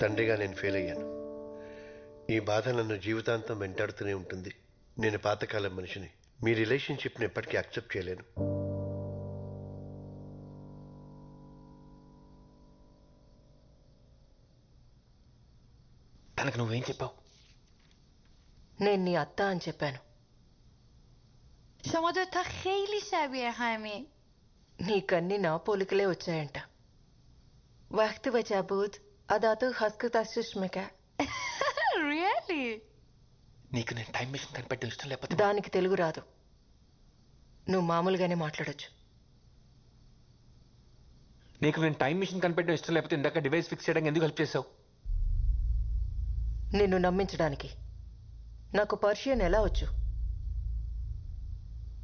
తండ్రిగా నేను ఫెయిల్ అయ్యాను. ఈ బాధ నన్ను జీవితాంతం వెంటాడుతూనే ఉంటుంది. నేను పాతకాలం మనిషిని. మీ రిలేషన్షిప్ని ఎప్పటికీ యాక్సెప్ట్ చేయలేను. తనకు నువ్వేం చెప్పావు? నేను నీ అత్త అని చెప్పాను. شما دوتا خیلی شبیه همین. నీకన్నీ నా పోలికలే వచ్చాయంట. వక్తి వచా బూత్ అదాతో హస్కు తస్సుష్మిక. Really? నీకు నేను టైం మిషన్ కనిపెట్టడం ఇష్టం లేకపోతే దానికి తెలుగు రాదు. నువ్వు మామూలుగానే మాట్లాడొచ్చు. నీకు నేను టైం మిషన్ కనిపెట్టడం ఇష్టం లేకపోతే ఇందాక డివైస్ ఫిక్స్ చేయడానికి ఎందుకు హెల్ప్ చేసావు? నిన్ను నమ్మించడానికి. నాకు పర్షియన్ ఎలా వచ్చు?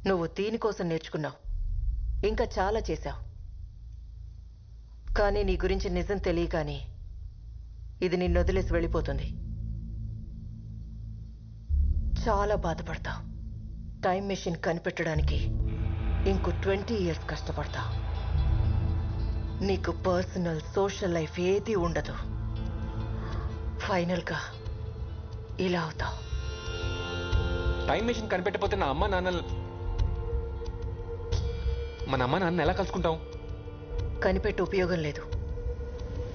నువ్వు దీనికోసం నేర్చుకున్నావు, ఇంకా చాలా చేశావు. కానీ నీ గురించి నిజం తెలియగానే ఇది నిన్ను వదిలేసి వెళ్ళిపోతుంది. చాలా బాధపడతావు. టైం మెషిన్ కనిపెట్టడానికి ఇంకో 20 years కష్టపడతావు. నీకు పర్సనల్ సోషల్ లైఫ్ ఏదీ ఉండదు. ఫైనల్గా ఇలా అవుతావు. టైం మెషిన్ కనిపెట్టకపోతే నా అమ్మ నాన్న మన అమ్మ నాన్న ఎలా కలుసుకుంటాం? కనిపెట్టి ఉపయోగం లేదు.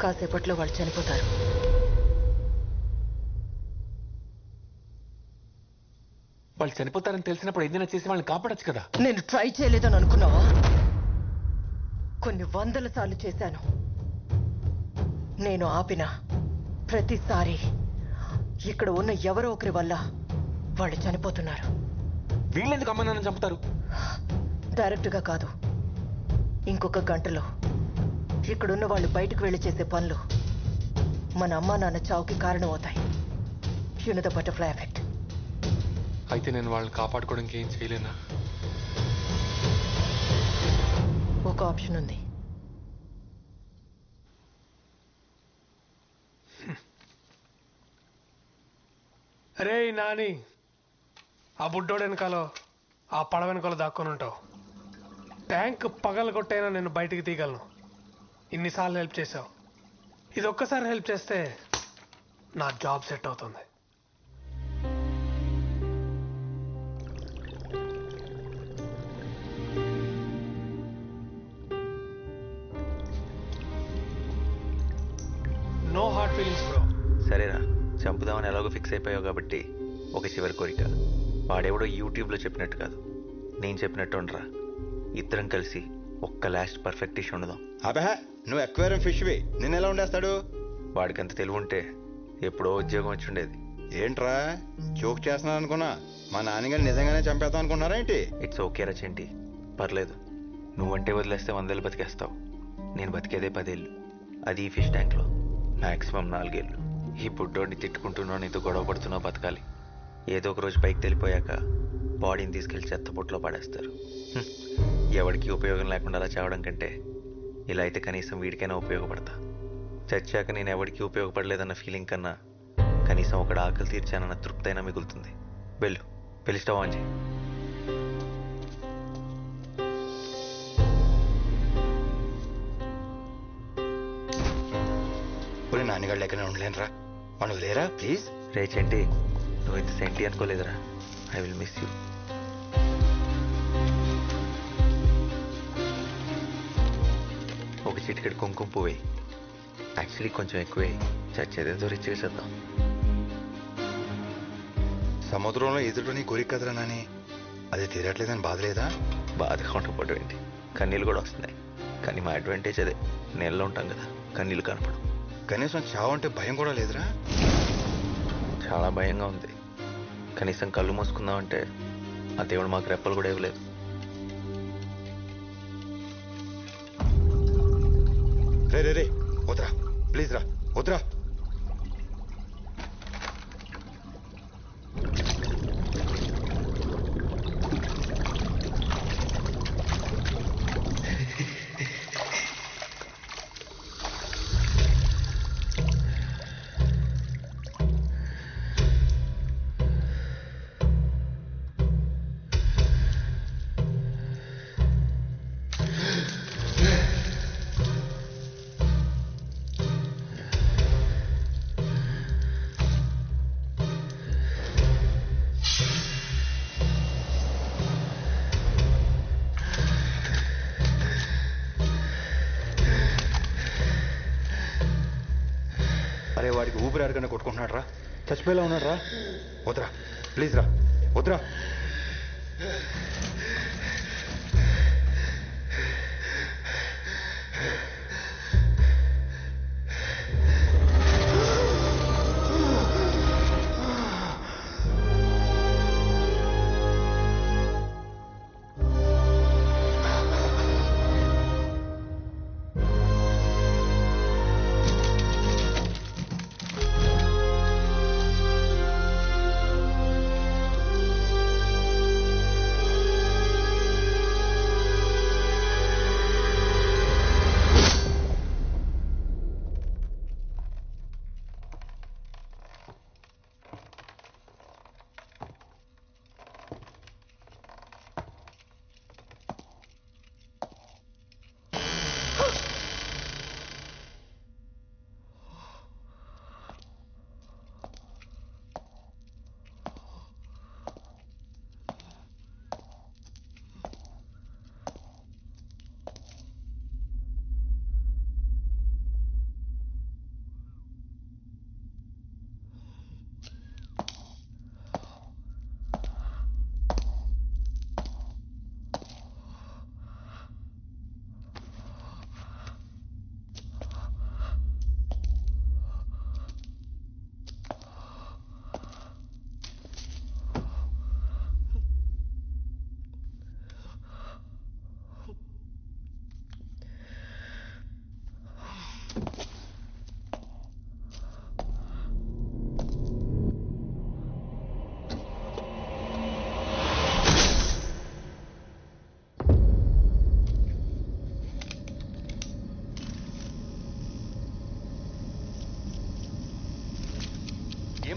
కాసేపట్లో వాళ్ళు చనిపోతారు. వాళ్ళు చనిపోతారని తెలిసినప్పుడు ఏదైనా చేసి వాళ్ళని కాపాడచ్చు కదా. నేను ట్రై చేయలేదని అనుకున్నావా? కొన్ని 100 సార్లు చేశాను. నేను ఆపిన ప్రతిసారి ఇక్కడ ఉన్న ఎవరో ఒకరి వల్ల వాళ్ళు చనిపోతున్నారు. వీళ్ళెందుకు అమ్మ నాన్న చంపుతారు? డైరెక్ట్గా కాదు, ఇంకొక గంటలో ఇక్కడున్న వాళ్ళు బయటకు వెళ్ళి చేసే పనులు మన అమ్మా నాన్న చావుకి కారణమవుతాయి. You know the butterfly effect. అయితే నేను వాళ్ళని కాపాడుకోవడానికి ఏం చేయలేనా? ఒక ఆప్షన్ ఉంది. అరే నాని, ఆ బుడ్డోడు వెనకాలో ఆ పడవ వెనకాల దాక్కొని ఉంటావు. ట్యాంక్ పగలగొట్టైనా నేను బయటికి తీయగలను. ఇన్నిసార్లు హెల్ప్ చేసావు. ఇది ఒక్కసారి హెల్ప్ చేస్తే నా జాబ్ సెట్ అవుతుంది. No heart feelings bro. సరేరా, చంపుదామని ఎలాగో ఫిక్స్ అయిపోయావు కాబట్టి ఒక చివరి కోరిక. వాడెవడో యూట్యూబ్లో చెప్పినట్టు కాదు, నేను చెప్పినట్టు ఉండరా. ఇద్దరం కలిసి ఒక్క లాస్ట్ పర్ఫెక్ట్ డిష్ ఉండదాం. అబహ, నువ్వు అక్వేరియం ఫిష్వి, నిన్ను ఎలా ఉండేస్తాడు? వాడికి అంత తెలివి ఉంటే ఎప్పుడో ఉద్యోగం వచ్చి ఉండేది. ఏంట్రా జోక్ చేస్తున్నాను అనుకున్నా? మా నాన్నగారు నిజంగానే చంపేద్దాం అనుకున్నారా ఏంటి? ఇట్స్ ఓకే రా చెంటి, పర్లేదు. నువ్వంటే వదిలేస్తే 100 ఏళ్ళు బతికేస్తావు. నేను బతికేదే 10 ఏళ్ళు, అది ఈ ఫిష్ ట్యాంక్లో. మ్యాక్సిమం 4 ఏళ్ళు. ఈ బుడ్డోడిని తిట్టుకుంటున్నావు, నీతో గొడవ పడుతున్నావు, బతకాలి. ఏదో ఒక రోజు పైకి తెలిపోయాక బాడీని తీసుకెళ్లి చెత్తపుట్లో పడేస్తారు. ఎవరికి ఉపయోగం లేకుండా అలా చావడం కంటే ఇలా అయితే కనీసం వీడికైనా ఉపయోగపడతా. చచ్చాక నేను ఎవరికి ఉపయోగపడలేదన్న ఫీలింగ్ కన్నా కనీసం ఒకటి ఆకలి తీర్చానన్న తృప్తి అయినా మిగులుతుంది. వెళ్ళు, వెళ్ళి స్టవ్ ఆన్ చేయి. నాన్నగారు లెక్కనే ఉండలేనురా, మనం లేరా ప్లీజ్. రే చెంటి, నువ్వు ఇంత సెంటి అనుకోలేదురా. I will miss you. ఒక చిటికెడు కుంకుమ పువ్వు వేయి. యాక్చువల్లీ కొంచెం ఎక్కువే, చచ్చేదేదో రిచ్ చేసేద్దాం. సముద్రంలో ఎదురుని కోరిక కదరా నాని, అది తీరట్లేదని బాధ లేదా? బాధగా ఉండకపోవడం ఏంటి, కన్నీళ్ళు కూడా వస్తున్నాయి. కానీ మా అడ్వాంటేజ్ అదే, నీళ్ళలో ఉంటాం కదా, కన్నీళ్ళు కనపడం. కనీసం చావు అంటే భయం కూడా లేదురా? చాలా భయంగా ఉంది. కనీసం కళ్ళు మూసుకుందామంటే ఆ దేవుడు మాకు రెప్పలు కూడా ఇవ్వలేదు. రే రే రే, వద్దురా ప్లీజ్ రా, వద్దురా. అరే వాడికి ఊపిరి ఆడకన్నా కొట్టుకుంటున్నాడు రా, చచ్చిపోయేలా ఉన్నాడు రా. వద్దురా ప్లీజ్ రా, వద్దురా.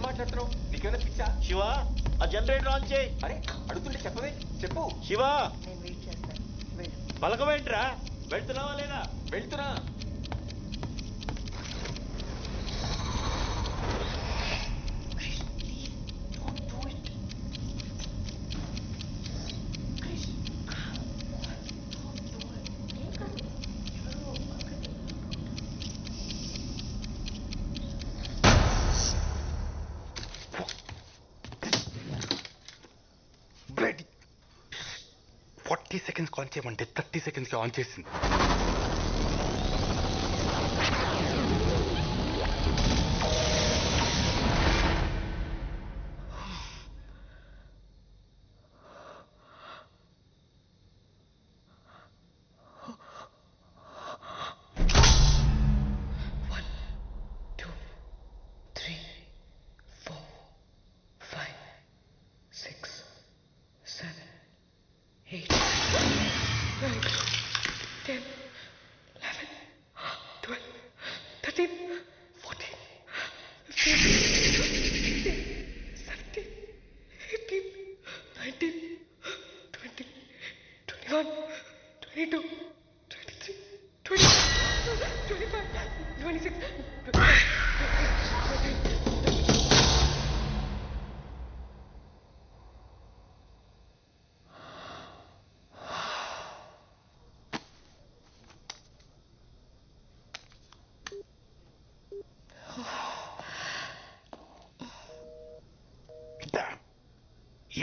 ఏం మాట్లాడుతున్నావు? నీకేమైనా పిచ్చా? శివ ఆ జనరేటర్ ఆన్ చేయి. అరే అడుగుతుంటే చెప్పవే, చెప్పు. శివ నేను వెయిట్ చేస్తాను. వెళ్ళు. పలకమేంట్రా? వెళ్తున్నావా లేదా? వెళ్తున్నా. బ్లడీ 40 సెకండ్స్ ఆన్ చేయమంటే 30 సెకండ్స్కి ఆన్ చేసింది.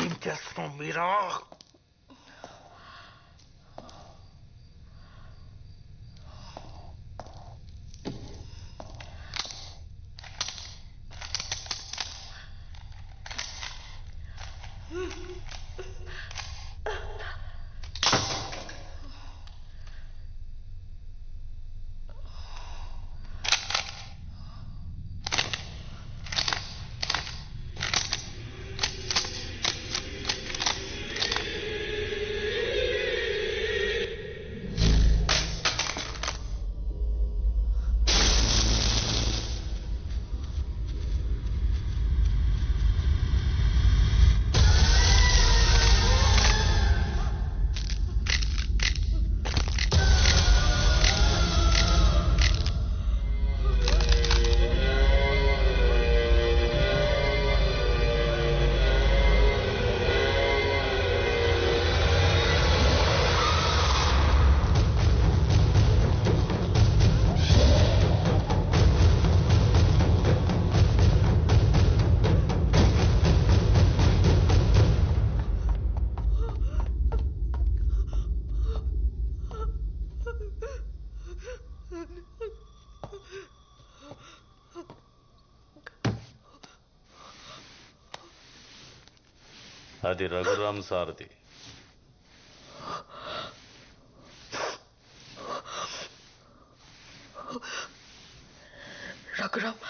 ఏం చేస్తున్నావు మీరా? అది రఘురామ్ సారథి. రఘురామ్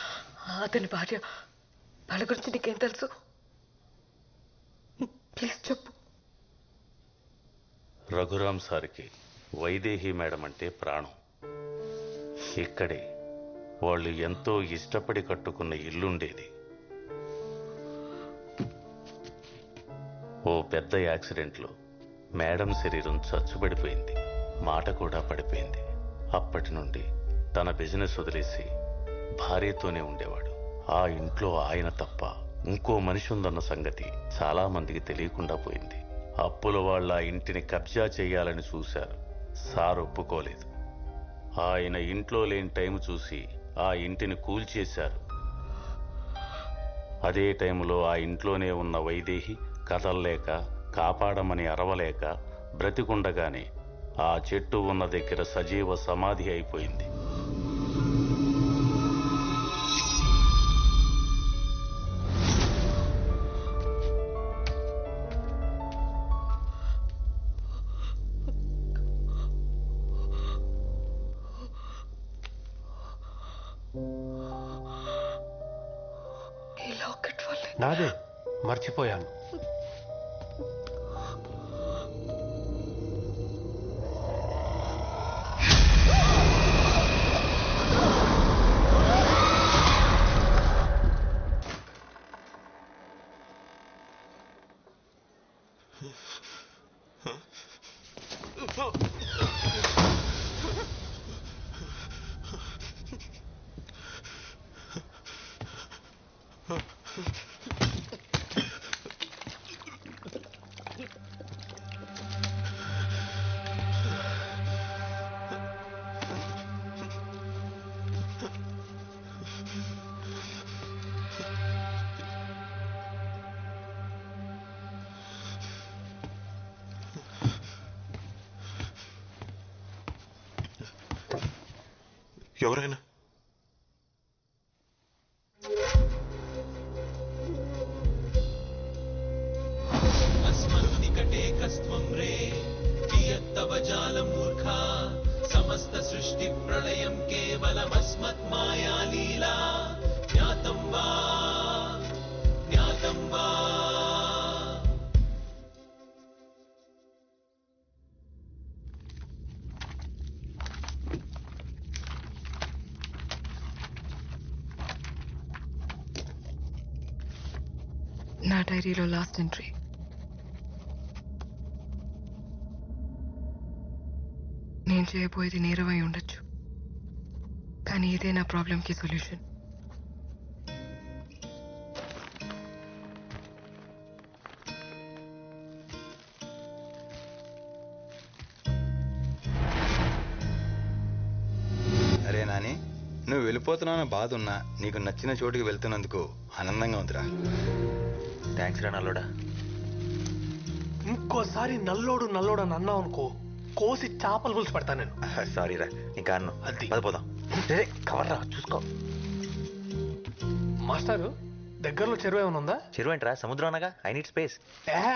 అతని భార్య, వాళ్ళ గురించి నీకేం తెలుసు? ప్లీజ్ చెప్పు. రఘురామ్ సార్కి వైదేహి మేడం అంటే ప్రాణం. ఇక్కడే వాళ్ళు ఎంతో ఇష్టపడి కట్టుకున్న ఇల్లుండేది. ఓ పెద్ద యాక్సిడెంట్లో మేడం శరీరం చచ్చుబడిపోయింది, మాట కూడా పడిపోయింది. అప్పటి నుండి తన బిజినెస్ వదిలేసి భార్యతోనే ఉండేవాడు. ఆ ఇంట్లో ఆయన తప్ప ఇంకో మనిషి ఉందన్న సంగతి చాలా మందికి తెలియకుండా పోయింది. అప్పుల వాళ్ళ ఇంటిని కబ్జా చేయాలని చూశారు. సార్ ఒప్పుకోలేదు. ఆయన ఇంట్లో లేని టైం చూసి ఆ ఇంటిని కూల్చేశారు. అదే టైంలో ఆ ఇంట్లోనే ఉన్న వైదేహి కదల్లేక, కాపాడమని అరవలేక బ్రతికుండగానే ఆ చెట్టు ఉన్న దగ్గర సజీవ సమాధి అయిపోయింది. నాదే, మర్చిపోయాను. ఎవరైనా अस्मन्निकटे कस्त्वं रे कियत्तव जालमूर्खा समस्त सृष्टि प्रलयं केवलमस्मत् माया लीला ज्ञातं वा ज्ञातं वा నా డైరీలో లాస్ట్ ఎంట్రీ. నేను చేయబోయేది నేరమై ఉండొచ్చు, కానీ ఇదే నా ప్రాబ్లంకి సొల్యూషన్. అరే నాని, నువ్వు వెళ్ళిపోతున్నావు బాధ ఉన్నా నీకు నచ్చిన చోటుకి వెళ్తున్నందుకు ఆనందంగా ఉందిరా. థ్యాంక్స్ రా నల్లోడా. ఇంకోసారి నల్లోడు నల్లోడు అని అన్నావు అనుకో, కోసి చేపలు పులుసు పెడతాను నేను. సారీ రా, ఇంకా అన్ను పదిపోదాం. కవర్ రా, చూసుకో. మాస్టారు, దగ్గరలో చెరువు ఏమైనా ఉందా? చెరువు ఏంట్రా, సముద్రం అనగా. I need space.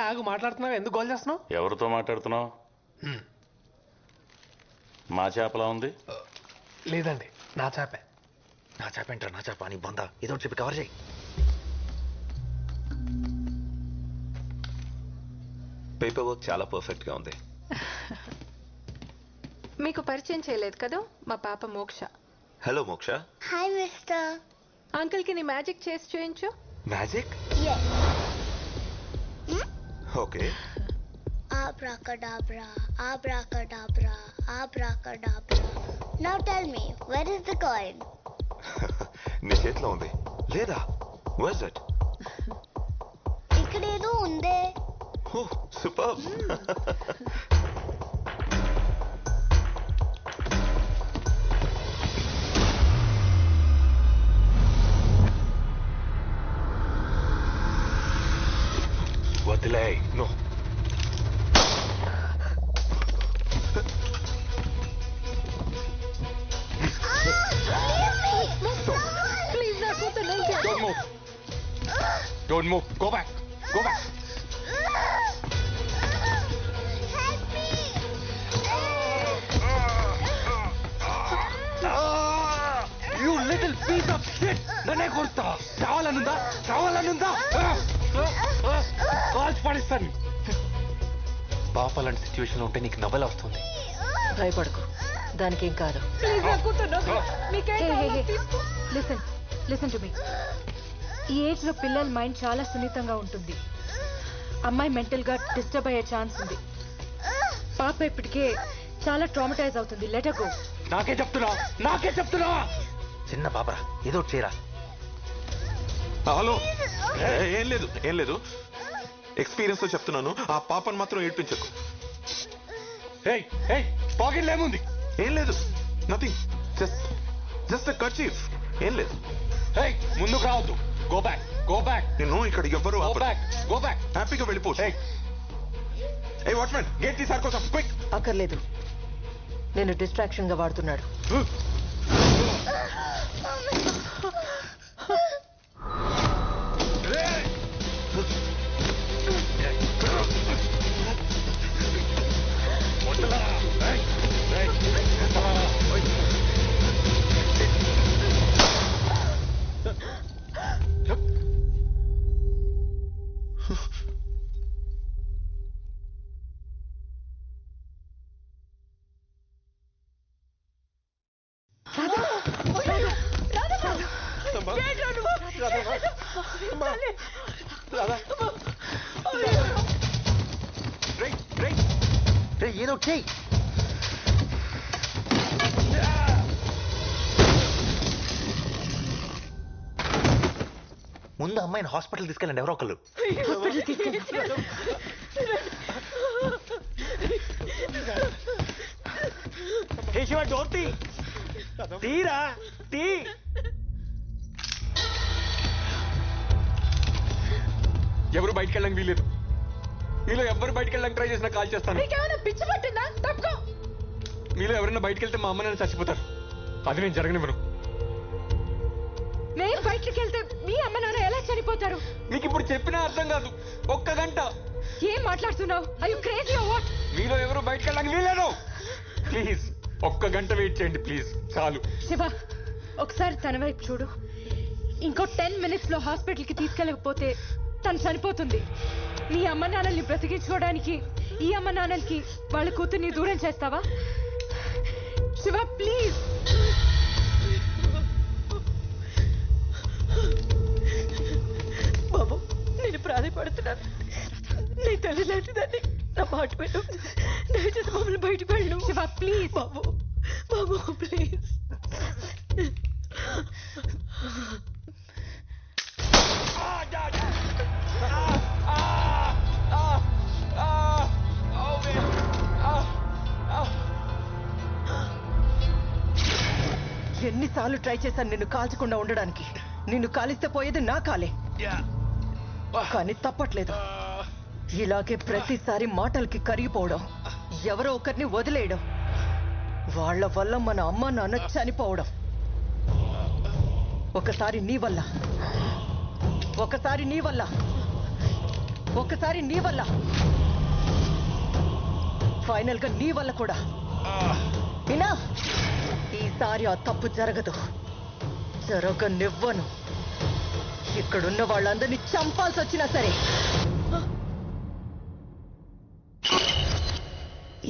ఆగు, మాట్లాడుతున్నావు, ఎందుకు గోల్ చేస్తున్నావు? ఎవరితో మాట్లాడుతున్నావు? మా చేపలా ఉంది? లేదండి, నా చేపే. నా చేప ఏంట్రా, నా చేప నీ బొంద. ఏదో ఒకటి చెప్పి కవర్ చేయి. పేపర్ వర్క్ చాలా పర్ఫెక్ట్ గా ఉంది. మీకు పరిచయం చేయలేదు కదా, మా పాప మోక్ష. హలో మోక్ష. Hi mister. అంకుల్ కి నీ మ్యాజిక్ చేసి చూయించు. Magic? Okay. Abracadabra, abracadabra, abracadabra. Now tell me, where is the coin? నీ చేతిలో ఉంది లేదా? Where's it? ఇక్కడేదో ఉందే. Oh, superb. వదిలే. No. ప్లీజ్ నా కూతురు. Don't move. Don't move. Go back. Go back. You little piece of shit! నన్నే కొడతావా? చావాలనుందా? చావాలనుందా? కాల్చి పడిస్తాను. పాప లాంటి సిచ్యువేషన్ ఉంటే నీకు నవ్వలా వస్తుంది. భయపడకు, దానికేం కాదు. Listen to me. ఈ ఏజ్ లో పిల్లల మైండ్ చాలా సున్నితంగా ఉంటుంది. అమ్మాయి మెంటల్ గా డిస్టర్బ్ అయ్యే ఛాన్స్ ఉంది. పాప ఇప్పటికే చాలా ట్రామటైజ్ అవుతుంది. Let her go. నాకే చెప్తున్నా. చిన్న పాపరా, ఏదో ఒకటి చేయరా. హలో, ఏం లేదు ఎక్స్పీరియన్స్ తో చెప్తున్నాను. ఆ పాపను మాత్రం ఏడ్పించకు. పాకెట్ ఏముంది? ఏం లేదు, నథింగ్, జస్ట్ కర్చీఫ్. ఏం లేదు. ముందుకు రావద్దు. Go back. నేను ఇక్కడ ఎవ్వరు గో బ్యాక్. హ్యాపీగా వెళ్ళిపో. ఏ వాచ్మెన్, గేట్ తీసారు కోసం క్విక్. అక్కర్లేదు, నేను డిస్ట్రాక్షన్ గా వాడుతున్నాడు. ఏదో చెయ్యి. ముందు అమ్మాయిని హాస్పిటల్ తీసుకెళ్ళండి ఎవరో ఒకళ్ళు. డోర్ తీరా తీ. ఎవరు బయటికి వెళ్ళడానికి వీలేదు. మీలో ఎవరు బయటికి వెళ్ళడానికి ట్రై చేసినా కాల్ చేస్తాను. పిచ్చి పట్టిందా? తప్పుకో. మీలో ఎవరైనా బయటికి వెళ్తే మా అమ్మ నన్ను చచ్చిపోతారు. అది నేను జరగనివ్వను. నేను బయటికి వెళ్తే మీ అమ్మ నాన్న ఎలా చనిపోతారు? మీకు ఇప్పుడు చెప్పినా అర్థం కాదు. ఒక్క గంట. ఏం మాట్లాడుతున్నావు? Are you crazy or what? మీలో ఎవరు బయటకు వెళ్ళడానికి వీలేదు. ప్లీజ్ ఒక్క గంట వెయిట్ చేయండి ప్లీజ్, చాలు. శివ, ఒకసారి తన వైపు చూడు. ఇంకో 10 minutes లో హాస్పిటల్కి తీసుకెళ్ళకపోతే తను చనిపోతుంది. నీ అమ్మ నాన్నల్ని బ్రతికించుకోవడానికి ఈ అమ్మ నాన్నలకి వాళ్ళ కూతుర్ని దూరం చేస్తావా? శివ ప్లీజ్. బాబు, నేను ప్రాధాయపడుతున్నాను. నీ తల్లి లాంటిదాన్ని, నా మాట పెట్టు. దయచేసి మమ్మల్ని బయటకు వెళ్ళు. Shiva please. Babu Babu please. ఎన్నిసార్లు ట్రై చేశాను నిన్ను కాల్చకుండా ఉండడానికి. నిన్ను కాలిస్తే పోయేది నా కాలే, కానీ తప్పట్లేదు. ఇలాగే ప్రతిసారి మాటలకి కరిగిపోవడం, ఎవరో ఒకరిని వదిలేయడం, వాళ్ళ వల్ల మన అమ్మ నాన్న చనిపోవడం. ఒకసారి నీ వల్ల, ఒకసారి నీ వల్ల, ఒకసారి నీ వల్ల, ఫైనల్ గా నీ వల్ల కూడా. వినా, ఈసారి ఆ తప్పు జరగదు, జరగనివ్వను. ఇక్కడున్న వాళ్ళందరినీ చంపాల్సి వచ్చినా సరే.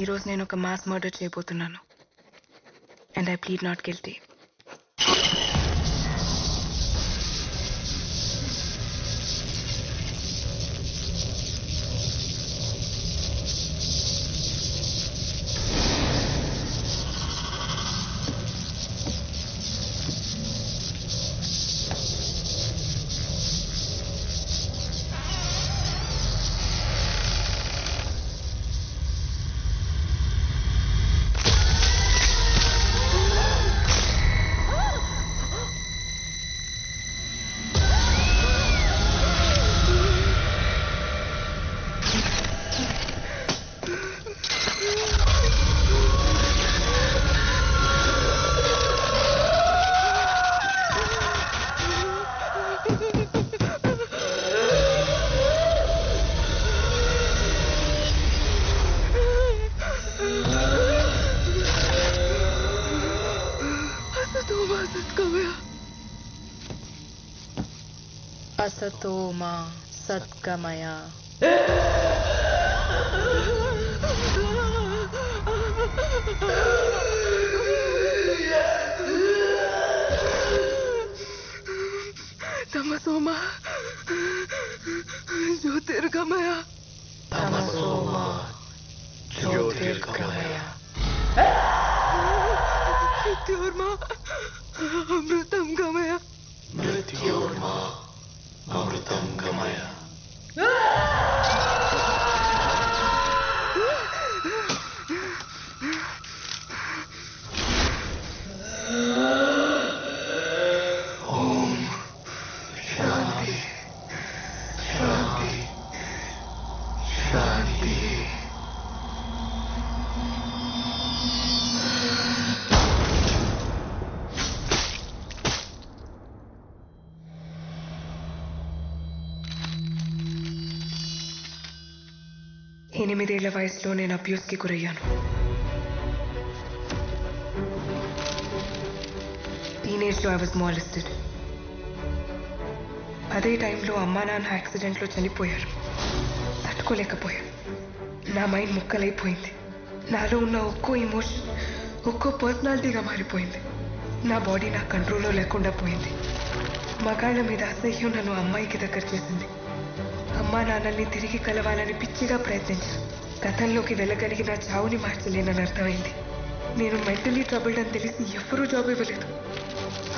ఈరోజు నేను ఒక మాస్ మర్డర్ చేయబోతున్నాను. And I plead not guilty. असतो मा सद्गमय. तमसो मा ज्योतिर्गमय. तमसो मा ज्योतिर्गमय. मृत्योर्मा अमृतं गमय. मृत्योर्मा अमृतं गमय. ओम शांति शांति शांति. ఎనిమిదేళ్ల వయసులో నేను అబ్యూస్కి గురయ్యాను. టీనేజ్లో ఐ వాజ్ మాలెస్టెడ్. అదే టైంలో అమ్మా నాన్న యాక్సిడెంట్లో చనిపోయారు. తట్టుకోలేకపోయాను. నా మైండ్ ముక్కలైపోయింది. నాలో ఉన్న ఒక్కో ఎమోషన్ ఒక్కో పర్సనాలిటీగా మారిపోయింది. నా బాడీ నా కంట్రోల్లో లేకుండా పోయింది. మగాళ్ళ మీద అసహ్యం నన్ను అమ్మాయికి దగ్గర చేసింది. అమ్మా నాన్నల్ని తిరిగి కలవాలని పిచ్చిగా ప్రయత్నించాను. గతంలోకి వెళ్ళగలిగిన చావుని మార్చలేనని అర్థమైంది. నేను మెంటలీ ట్రబుల్డ్ అని తెలిసి ఎవ్వరూ జాబ్ ఇవ్వలేదు.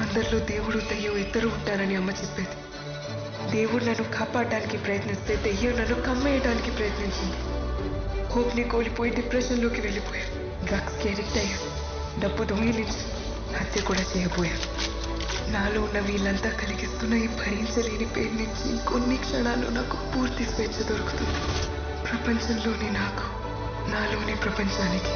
అందరిలో దేవుడు దెయ్యం ఇద్దరు ఉంటారని అమ్మ చెప్పేది. దేవుడు నన్ను కాపాడడానికి ప్రయత్నిస్తే దెయ్యం నన్ను కమ్మేయడానికి ప్రయత్నించింది. హోప్ని కోల్పోయి డిప్రెషన్లోకి వెళ్ళిపోయాను. డ్రగ్స్కి అడిక్ట్ అయ్యాను. డబ్బు దొంగిలించి హత్య కూడా చేయబోయాను. నాలో ఉన్న వీళ్ళంతా కలిగిస్తున్న ఈ భరించలేని పేరు నుంచి కొన్ని క్షణాల్లో నాకు పూర్తి స్వేచ్ఛ దొరుకుతుంది. ప్రపంచంలోని నాకు, నాలోని ప్రపంచానికి